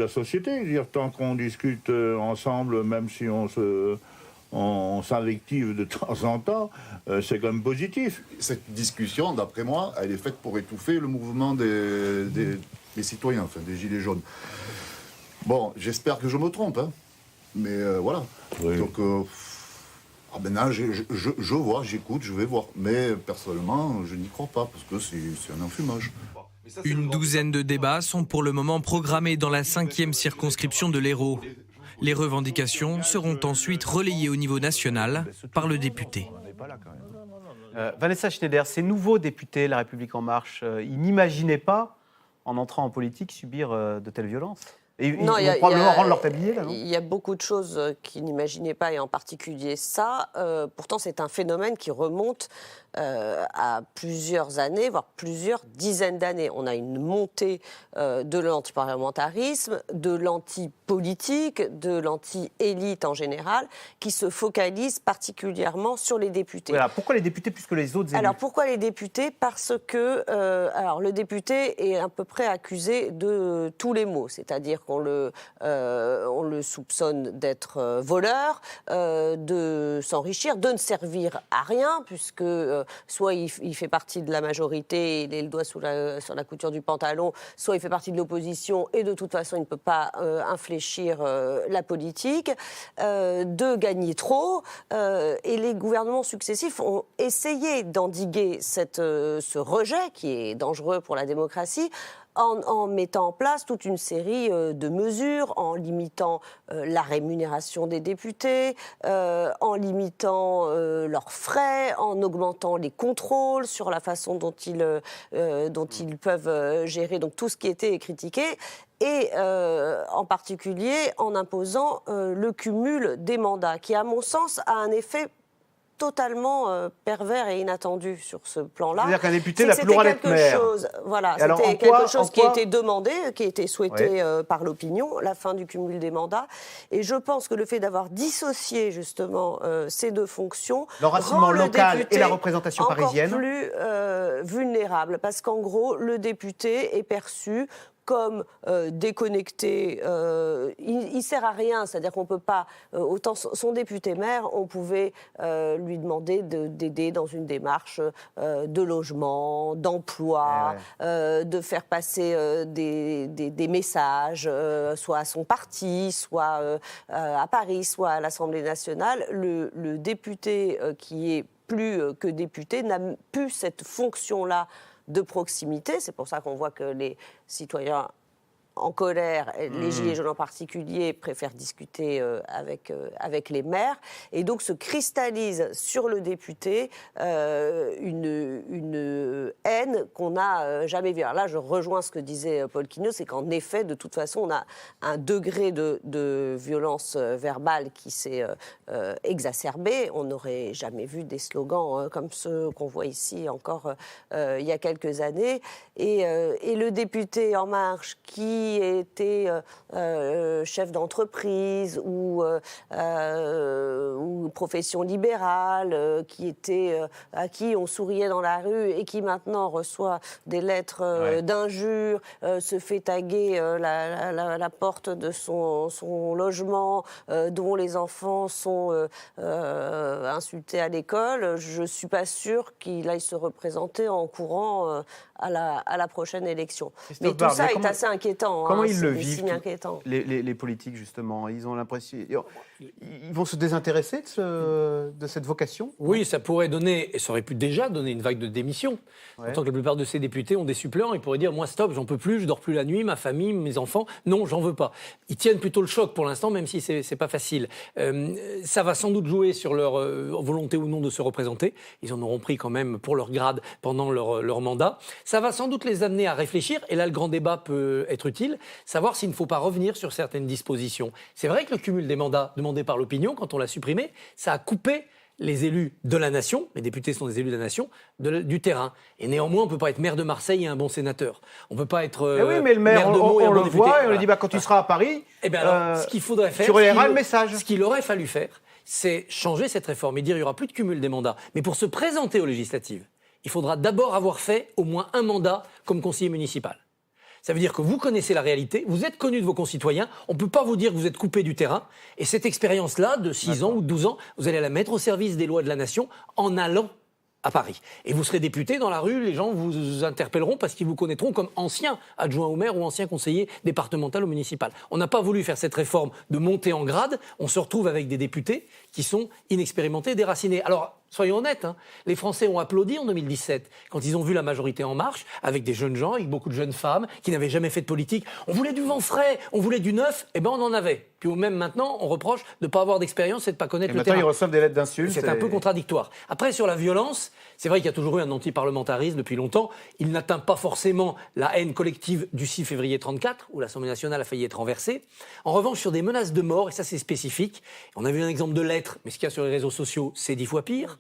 [SPEAKER 22] société. Dire, tant qu'on discute ensemble, même si on s'invective de temps en temps, c'est quand même positif.
[SPEAKER 9] Cette discussion, d'après moi, elle est faite pour étouffer le mouvement des citoyens, enfin des Gilets jaunes. Bon, j'espère que je me trompe, hein. Mais voilà. Oui. Donc, maintenant, je vois, j'écoute, je vais voir. Mais personnellement, je n'y crois pas, parce que c'est un enfumage.
[SPEAKER 20] Une douzaine de débats sont pour le moment programmés dans la 5e circonscription de l'Hérault. Les revendications seront ensuite relayées au niveau national par le député.
[SPEAKER 1] Vanessa Schneider, ces nouveaux députés, La République En Marche, ils n'imaginaient pas, en entrant en politique, subir de telles violences. Et ils vont probablement rendre leur tablier, là, non ?
[SPEAKER 5] Il y a beaucoup de choses qu'ils n'imaginaient pas, et en particulier ça. Pourtant, c'est un phénomène qui remonte à plusieurs années, voire plusieurs dizaines d'années. On a une montée de l'antiparlementarisme, de l'anti-politique, de l'anti-élite en général, qui se focalise particulièrement sur les députés.
[SPEAKER 1] Voilà. Pourquoi les députés plus que les autres élus ?
[SPEAKER 5] Alors, pourquoi les députés ? Parce que le député est à peu près accusé de tous les maux, c'est-à-dire qu'on le soupçonne d'être voleur, de s'enrichir, de ne servir à rien, puisque soit il fait partie de la majorité, il est le doigt sur la couture du pantalon, soit il fait partie de l'opposition et de toute façon il ne peut pas infléchir la politique, de gagner trop. Et les gouvernements successifs ont essayé d'endiguer ce rejet qui est dangereux pour la démocratie, en mettant en place toute une série de mesures, en limitant la rémunération des députés, en limitant leurs frais, en augmentant les contrôles sur la façon dont ils peuvent gérer donc tout ce qui était critiqué. Et en particulier en imposant le cumul des mandats, qui à mon sens a un effet totalement pervers et inattendu sur ce plan-là.
[SPEAKER 1] C'est-à-dire qu'un député n'a plus le droit d'être maire.
[SPEAKER 5] Voilà, c'était quelque chose qui était demandé, qui était souhaité par l'opinion, la fin du cumul des mandats. Et je pense que le fait d'avoir dissocié justement ces deux fonctions
[SPEAKER 1] l'enracinement local et la représentation parisienne
[SPEAKER 5] encore plus vulnérable, parce qu'en gros, le député est perçu comme déconnecté, il ne sert à rien, c'est-à-dire qu'on ne peut pas, autant son député maire, on pouvait lui demander d'aider dans une démarche de logement, d'emploi, de faire passer des messages, soit à son parti, soit à Paris, soit à l'Assemblée nationale. Le député qui est plus que député n'a plus cette fonction-là de proximité. C'est pour ça qu'on voit que les citoyens en colère, les Gilets jaunes en particulier, préfèrent discuter avec les maires. Et donc se cristallise sur le député une haine qu'on n'a jamais vue. Alors là, je rejoins ce que disait Paul Quignot, c'est qu'en effet, de toute façon, on a un degré de violence verbale qui s'est exacerbé. On n'aurait jamais vu des slogans comme ceux qu'on voit ici encore il y a quelques années. Et le député En Marche qui était chef d'entreprise ou profession libérale, à qui on souriait dans la rue et qui maintenant reçoit des lettres d'injures, se fait taguer la porte de son logement, dont les enfants sont insultés à l'école, je ne suis pas sûre qu'il aille se représenter en courant à la prochaine élection. Mais tout ça est assez inquiétant.
[SPEAKER 1] Comment ils le vivent, les politiques, justement ? Ils ont l'impression... Ils vont se désintéresser de cette vocation ?
[SPEAKER 2] Oui, ça pourrait donner, et ça aurait pu déjà donner une vague de démission. Tant que la plupart de ces députés ont des suppléants, ils pourraient dire « Moi, stop, j'en peux plus, je dors plus la nuit, ma famille, mes enfants, non, j'en veux pas ». Ils tiennent plutôt le choc pour l'instant, même si c'est pas facile. Ça va sans doute jouer sur leur volonté ou non de se représenter. Ils en auront pris quand même pour leur grade pendant leur mandat. Ça va sans doute les amener à réfléchir, et là, le grand débat peut être utile, savoir s'il ne faut pas revenir sur certaines dispositions. C'est vrai que le cumul des mandats demandé par l'opinion, quand on l'a supprimé, ça a coupé les élus de la nation, les députés sont des élus de la nation, du terrain. Et néanmoins, on ne peut pas être maire de Marseille et un bon sénateur. On ne peut pas être
[SPEAKER 1] oui, mais le maire
[SPEAKER 2] de Meaux et un bon député.
[SPEAKER 1] Voit et on lui dit quand tu seras à Paris,
[SPEAKER 2] ce qu'il faudrait faire,
[SPEAKER 1] tu relayeras le message.
[SPEAKER 2] Ce qu'il aurait fallu faire, c'est changer cette réforme et dire qu'il n'y aura plus de cumul des mandats. Mais pour se présenter aux législatives, il faudra d'abord avoir fait au moins un mandat comme conseiller municipal. Ça veut dire que vous connaissez la réalité, vous êtes connu de vos concitoyens, on ne peut pas vous dire que vous êtes coupé du terrain. Et cette expérience-là, de 6 ans ou 12 ans, vous allez la mettre au service des lois de la nation en allant à Paris. Et vous serez député dans la rue, les gens vous interpelleront parce qu'ils vous connaîtront comme ancien adjoint au maire ou ancien conseiller départemental ou municipal. On n'a pas voulu faire cette réforme de montée en grade, on se retrouve avec des députés qui sont inexpérimentés, déracinés. Alors, soyons honnêtes, les Français ont applaudi en 2017 quand ils ont vu la majorité En Marche, avec des jeunes gens, avec beaucoup de jeunes femmes qui n'avaient jamais fait de politique. On voulait du vent frais, on voulait du neuf, et ben on en avait. Puis même maintenant, on reproche de ne pas avoir d'expérience et de ne pas connaître le terrain.
[SPEAKER 1] Maintenant, ils reçoivent des lettres d'insultes.
[SPEAKER 2] C'est un peu contradictoire. Après, sur la violence, c'est vrai qu'il y a toujours eu un anti-parlementarisme depuis longtemps. Il n'atteint pas forcément la haine collective du 6 février 1934, où l'Assemblée nationale a failli être renversée. En revanche, sur des menaces de mort, et ça c'est spécifique, on a vu un exemple de lettres, mais ce qu'il y a sur les réseaux sociaux, c'est 10 fois pire.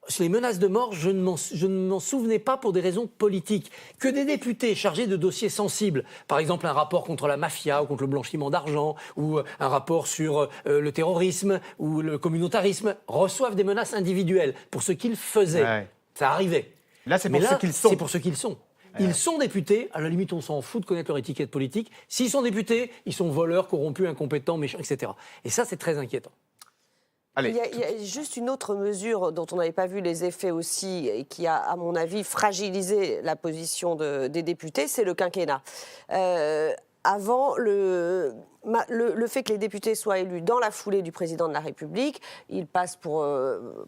[SPEAKER 2] Sur les menaces de mort, je ne m'en souvenais pas pour des raisons politiques. Que des députés chargés de dossiers sensibles, par exemple un rapport contre la mafia ou contre le blanchiment d'argent, ou un rapport sur le terrorisme ou le communautarisme, reçoivent des menaces individuelles pour ce qu'ils faisaient. Ouais. Ça arrivait.
[SPEAKER 1] Là, c'est pour ce qu'ils sont.
[SPEAKER 2] C'est pour ce qu'ils sont. Ils sont députés, à la limite on s'en fout de connaître leur étiquette politique. S'ils sont députés, ils sont voleurs, corrompus, incompétents, méchants, etc. Et ça, c'est très inquiétant.
[SPEAKER 5] Allez, il y a juste une autre mesure dont on n'avait pas vu les effets aussi et qui a, à mon avis, fragilisé la position des députés, c'est le quinquennat. Avant, le fait que les députés soient élus dans la foulée du président de la République, ils passent pour...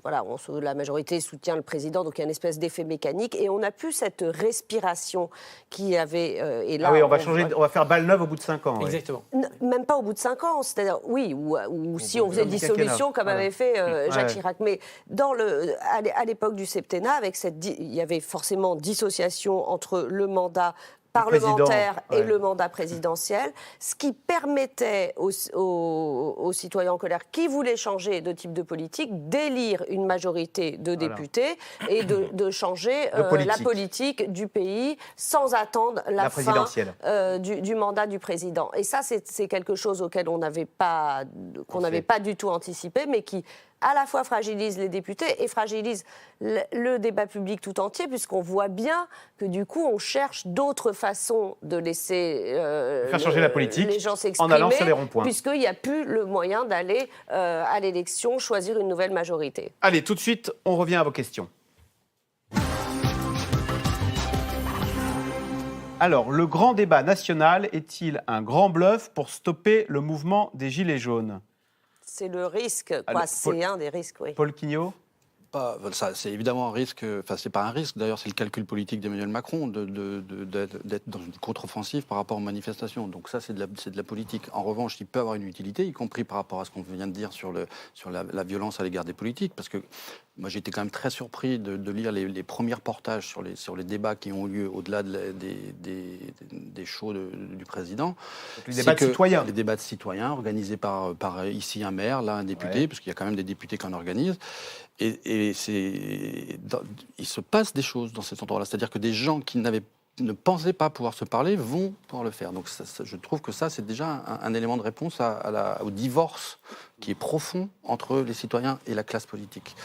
[SPEAKER 5] la majorité soutient le président, donc il y a une espèce d'effet mécanique. Et on n'a plus cette respiration qui avait... et là,
[SPEAKER 1] on va faire balle neuve au bout de 5 ans.
[SPEAKER 2] Exactement.
[SPEAKER 5] Même pas au bout de 5 ans, c'est-à-dire, oui, ou si on faisait dissolution comme avait fait Jacques Chirac. Mais à l'époque du septennat, il y avait forcément dissociation entre le mandat parlementaire et le mandat présidentiel, ce qui permettait aux citoyens en colère qui voulaient changer de type de politique d'élire une majorité de députés et de changer la politique du pays sans attendre la fin du mandat du président. Et ça, c'est quelque chose auquel on n'avait pas du tout anticipé, mais qui à la fois fragilise les députés et fragilise le débat public tout entier, puisqu'on voit bien que du coup, on cherche d'autres façons de laisser
[SPEAKER 1] faire changer la politique
[SPEAKER 5] les gens s'exprimer,
[SPEAKER 1] en allant sur les ronds-points.
[SPEAKER 5] Puisqu'il n'y a plus le moyen d'aller à l'élection, choisir une nouvelle majorité.
[SPEAKER 1] Allez, tout de suite, on revient à vos questions. Alors, le grand débat national est-il un grand bluff pour stopper le mouvement des Gilets jaunes ?
[SPEAKER 5] C'est le risque, quoi. C'est un des risques, oui.
[SPEAKER 1] Paul Quignot ?
[SPEAKER 3] C'est évidemment un risque, enfin c'est pas un risque, d'ailleurs c'est le calcul politique d'Emmanuel Macron d'être dans une contre-offensive par rapport aux manifestations. Donc ça c'est de la politique. En revanche, il peut avoir une utilité, y compris par rapport à ce qu'on vient de dire sur la violence à l'égard des politiques, parce que moi j'ai été quand même très surpris de lire les premiers reportages sur les débats qui ont eu lieu au-delà des shows du président.
[SPEAKER 1] Donc, les débats de citoyens.
[SPEAKER 3] Les débats de citoyens organisés par ici un maire, là un député, parce qu'il y a quand même des députés qui en organisent. Et il se passe des choses dans cet endroit-là. C'est-à-dire que des gens qui ne pensaient pas pouvoir se parler vont pouvoir le faire. Donc je trouve que ça, c'est déjà un élément de réponse au divorce qui est profond entre les citoyens et la classe politique.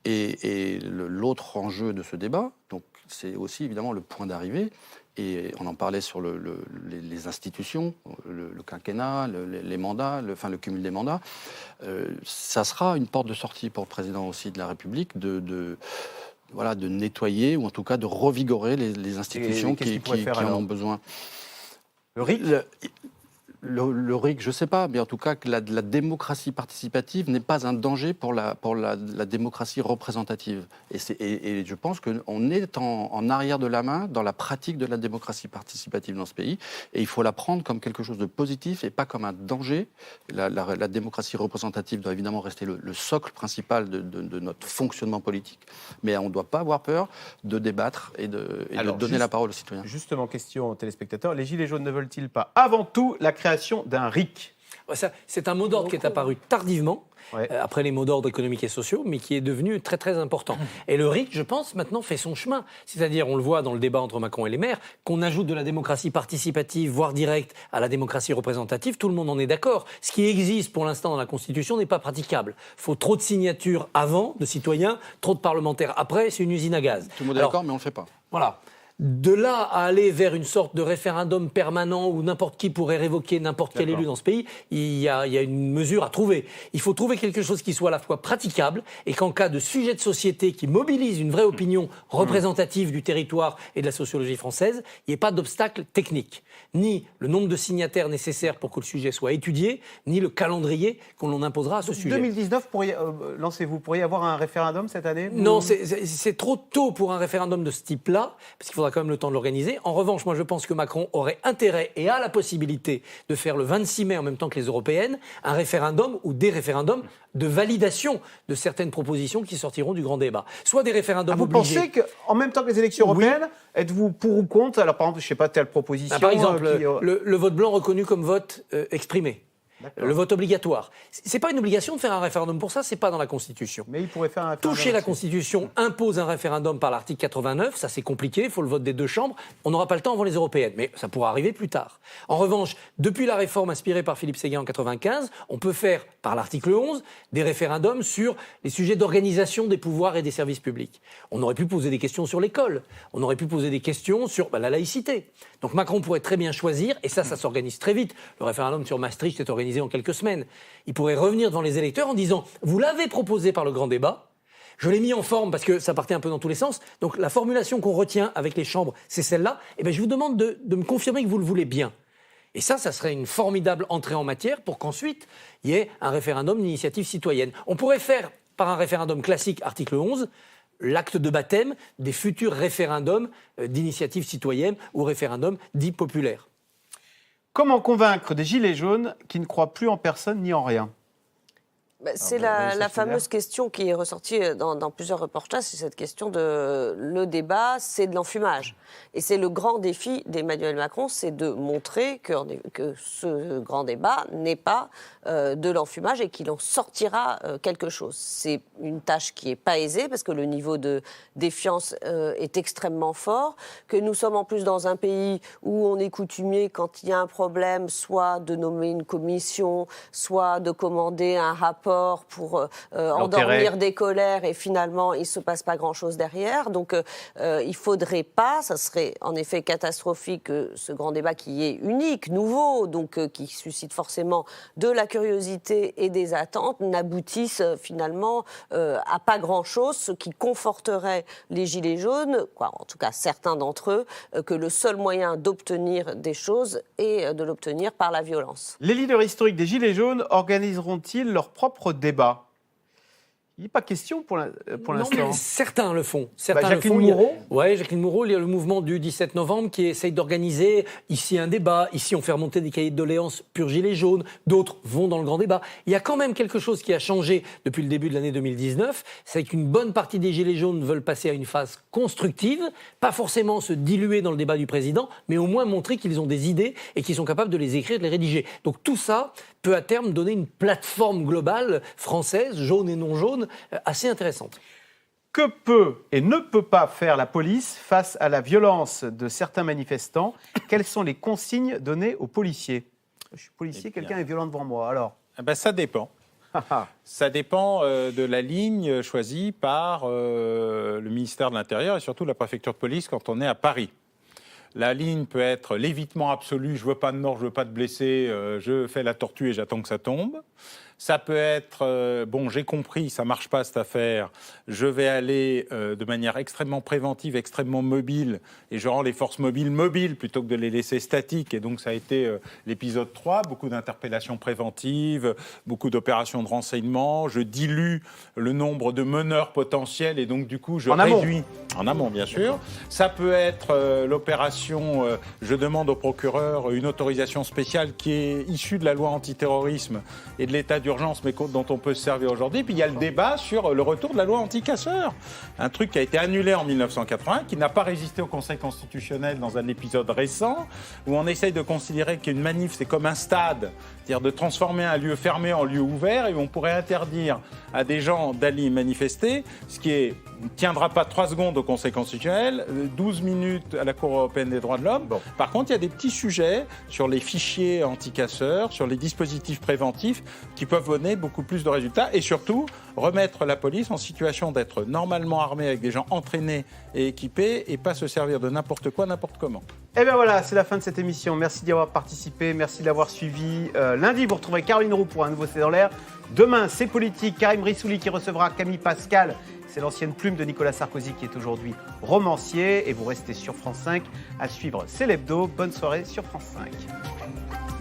[SPEAKER 3] Et l'autre enjeu de ce débat, donc, c'est aussi évidemment le point d'arrivée. Et on en parlait sur les institutions, le quinquennat, les mandats, le cumul des mandats. Ça sera une porte de sortie pour le président aussi de la République de nettoyer ou en tout cas de revigorer les institutions qui en ont besoin.
[SPEAKER 1] Le RIC
[SPEAKER 3] Le RIC, je ne sais pas, mais en tout cas, que la démocratie participative n'est pas un danger pour la démocratie représentative. Et je pense qu'on est en arrière de la main dans la pratique de la démocratie participative dans ce pays. Et il faut la prendre comme quelque chose de positif et pas comme un danger. La démocratie représentative doit évidemment rester le socle principal de notre fonctionnement politique. Mais on ne doit pas avoir peur de débattre et de donner la parole aux citoyens.
[SPEAKER 1] Justement, question aux téléspectateurs. Les Gilets jaunes ne veulent-ils pas, avant tout, la création d'un RIC ?
[SPEAKER 2] C'est un mot d'ordre qui est apparu tardivement. après les mots d'ordre économiques et sociaux, mais qui est devenu très très important. Et le RIC, je pense, maintenant fait son chemin. C'est-à-dire, on le voit dans le débat entre Macron et les maires, qu'on ajoute de la démocratie participative, voire directe, à la démocratie représentative, tout le monde en est d'accord. Ce qui existe pour l'instant dans la Constitution n'est pas praticable. Il faut trop de signatures avant, de citoyens, trop de parlementaires après, c'est une usine à gaz.
[SPEAKER 3] Tout le monde est d'accord, mais on ne le fait pas.
[SPEAKER 2] Voilà. De là à aller vers une sorte de référendum permanent où n'importe qui pourrait révoquer n'importe quel élu dans ce pays, il y a une mesure à trouver. Il faut trouver quelque chose qui soit à la fois praticable et qu'en cas de sujet de société qui mobilise une vraie opinion représentative du territoire et de la sociologie française, il n'y ait pas d'obstacle technique. Ni le nombre de signataires nécessaires pour que le sujet soit étudié, ni le calendrier qu'on l'on imposera à ce sujet.
[SPEAKER 1] 2019, lancez-vous, pourriez avoir un référendum cette année?
[SPEAKER 2] Non, c'est trop tôt pour un référendum de ce type-là, parce qu'il faudra quand même le temps de l'organiser. En revanche, moi je pense que Macron aurait intérêt et a la possibilité de faire le 26 mai en même temps que les européennes, un référendum ou des référendums de validation de certaines propositions qui sortiront du grand débat. Soit des référendums obligés.
[SPEAKER 1] Vous pensez qu'en même temps que les élections européennes, êtes-vous pour ou contre? Alors par exemple, je ne sais pas, telle proposition...
[SPEAKER 2] par exemple, le vote blanc reconnu comme vote exprimé. Le vote obligatoire. C'est pas une obligation de faire un référendum pour ça, c'est pas dans la Constitution.
[SPEAKER 1] Mais il pourrait faire un référendum.
[SPEAKER 2] Toucher la Constitution impose un référendum par l'article 89, ça c'est compliqué, il faut le vote des deux chambres. On n'aura pas le temps avant les européennes, mais ça pourra arriver plus tard. En revanche, depuis la réforme inspirée par Philippe Séguin en 95, on peut faire, par l'article 11, des référendums sur les sujets d'organisation des pouvoirs et des services publics. On aurait pu poser des questions sur l'école, on aurait pu poser des questions sur la laïcité. Donc Macron pourrait très bien choisir, et ça s'organise très vite. Le référendum sur Maastricht est organisé en quelques semaines. Il pourrait revenir devant les électeurs en disant « Vous l'avez proposé par le grand débat, je l'ai mis en forme parce que ça partait un peu dans tous les sens, donc la formulation qu'on retient avec les chambres, c'est celle-là, et je vous demande de me confirmer que vous le voulez bien. » Et ça serait une formidable entrée en matière pour qu'ensuite, il y ait un référendum d'initiative citoyenne. On pourrait faire, par un référendum classique, article 11, l'acte de baptême des futurs référendums d'initiative citoyenne ou référendums dits populaires.
[SPEAKER 1] Comment convaincre des gilets jaunes qui ne croient plus en personne ni en rien?
[SPEAKER 5] C'est la fameuse question qui est ressortie dans plusieurs reportages, c'est cette question de le débat, c'est de l'enfumage. Et c'est le grand défi d'Emmanuel Macron, c'est de montrer que ce grand débat n'est pas de l'enfumage et qu'il en sortira quelque chose. C'est une tâche qui n'est pas aisée parce que le niveau de défiance est extrêmement fort, que nous sommes en plus dans un pays où on est coutumier quand il y a un problème, soit de nommer une commission, soit de commander un rapport pour endormir des colères et finalement il ne se passe pas grand-chose derrière. Donc il ne faudrait pas, ça serait en effet catastrophique que ce grand débat qui est unique, nouveau, donc qui suscite forcément de la curiosité et des attentes, n'aboutisse finalement à pas grand-chose, ce qui conforterait les Gilets jaunes, en tout cas certains d'entre eux, que le seul moyen d'obtenir des choses est de l'obtenir par la violence.
[SPEAKER 1] Les leaders historiques des Gilets jaunes organiseront-ils leur propre débat? Il n'est pas question pour l'instant.
[SPEAKER 2] Certains le font.
[SPEAKER 1] Jacqueline Moreau.
[SPEAKER 2] Oui, Jacqueline Moreau, il y a le mouvement du 17 novembre qui essaye d'organiser ici un débat. Ici, on fait remonter des cahiers de doléances pur gilets jaunes. D'autres vont dans le grand débat. Il y a quand même quelque chose qui a changé depuis le début de l'année 2019. C'est qu'une bonne partie des gilets jaunes veulent passer à une phase constructive. Pas forcément se diluer dans le débat du président, mais au moins montrer qu'ils ont des idées et qu'ils sont capables de les écrire, de les rédiger. Donc tout ça peut à terme donner une plateforme globale française, jaune et non jaune, assez intéressante.
[SPEAKER 1] Que peut et ne peut pas faire la police face à la violence de certains manifestants? Quelles sont les consignes données aux policiers? Je suis policier, quelqu'un est violent devant moi, alors?
[SPEAKER 4] Ça dépend. Ça dépend de la ligne choisie par le ministère de l'Intérieur et surtout la préfecture de police quand on est à Paris. La ligne peut être l'évitement absolu, je veux pas de mort, je veux pas de blessés, je fais la tortue et j'attends que ça tombe. Ça peut être, j'ai compris, ça marche pas cette affaire, je vais aller de manière extrêmement préventive, extrêmement mobile, et je rends les forces mobiles plutôt que de les laisser statiques. Et donc ça a été l'épisode 3, beaucoup d'interpellations préventives, beaucoup d'opérations de renseignement, je dilue le nombre de meneurs potentiels, et donc du coup je réduis... En amont, bien sûr. Ça peut être l'opération, je demande au procureur une autorisation spéciale qui est issue de la loi antiterrorisme et de l'état d'urgence d'urgence, mais dont on peut se servir aujourd'hui. Puis il y a le débat sur le retour de la loi anti-casseurs. Un truc qui a été annulé en 1980, qui n'a pas résisté au Conseil constitutionnel dans un épisode récent, où on essaye de considérer qu'une manif, c'est comme un stade, c'est-à-dire de transformer un lieu fermé en lieu ouvert, et où on pourrait interdire à des gens d'aller manifester, ce qui ne tiendra pas 3 secondes au Conseil constitutionnel, 12 minutes à la Cour européenne des droits de l'homme. Bon. Par contre, il y a des petits sujets sur les fichiers anti-casseurs, sur les dispositifs préventifs qui peuvent donner beaucoup plus de résultats et surtout remettre la police en situation d'être normalement armée avec des gens entraînés et équipés et pas se servir de n'importe quoi, n'importe comment.
[SPEAKER 1] Et bien voilà, c'est la fin de cette émission. Merci d'y avoir participé, merci de l'avoir suivi. Lundi, vous retrouverez Caroline Roux pour un nouveau C'est dans l'air. Demain, c'est politique. Karim Rissouli qui recevra Camille Pascal. C'est l'ancienne plume de Nicolas Sarkozy qui est aujourd'hui romancier. Et vous restez sur France 5 à suivre C'est l'hebdo. Bonne soirée sur France 5.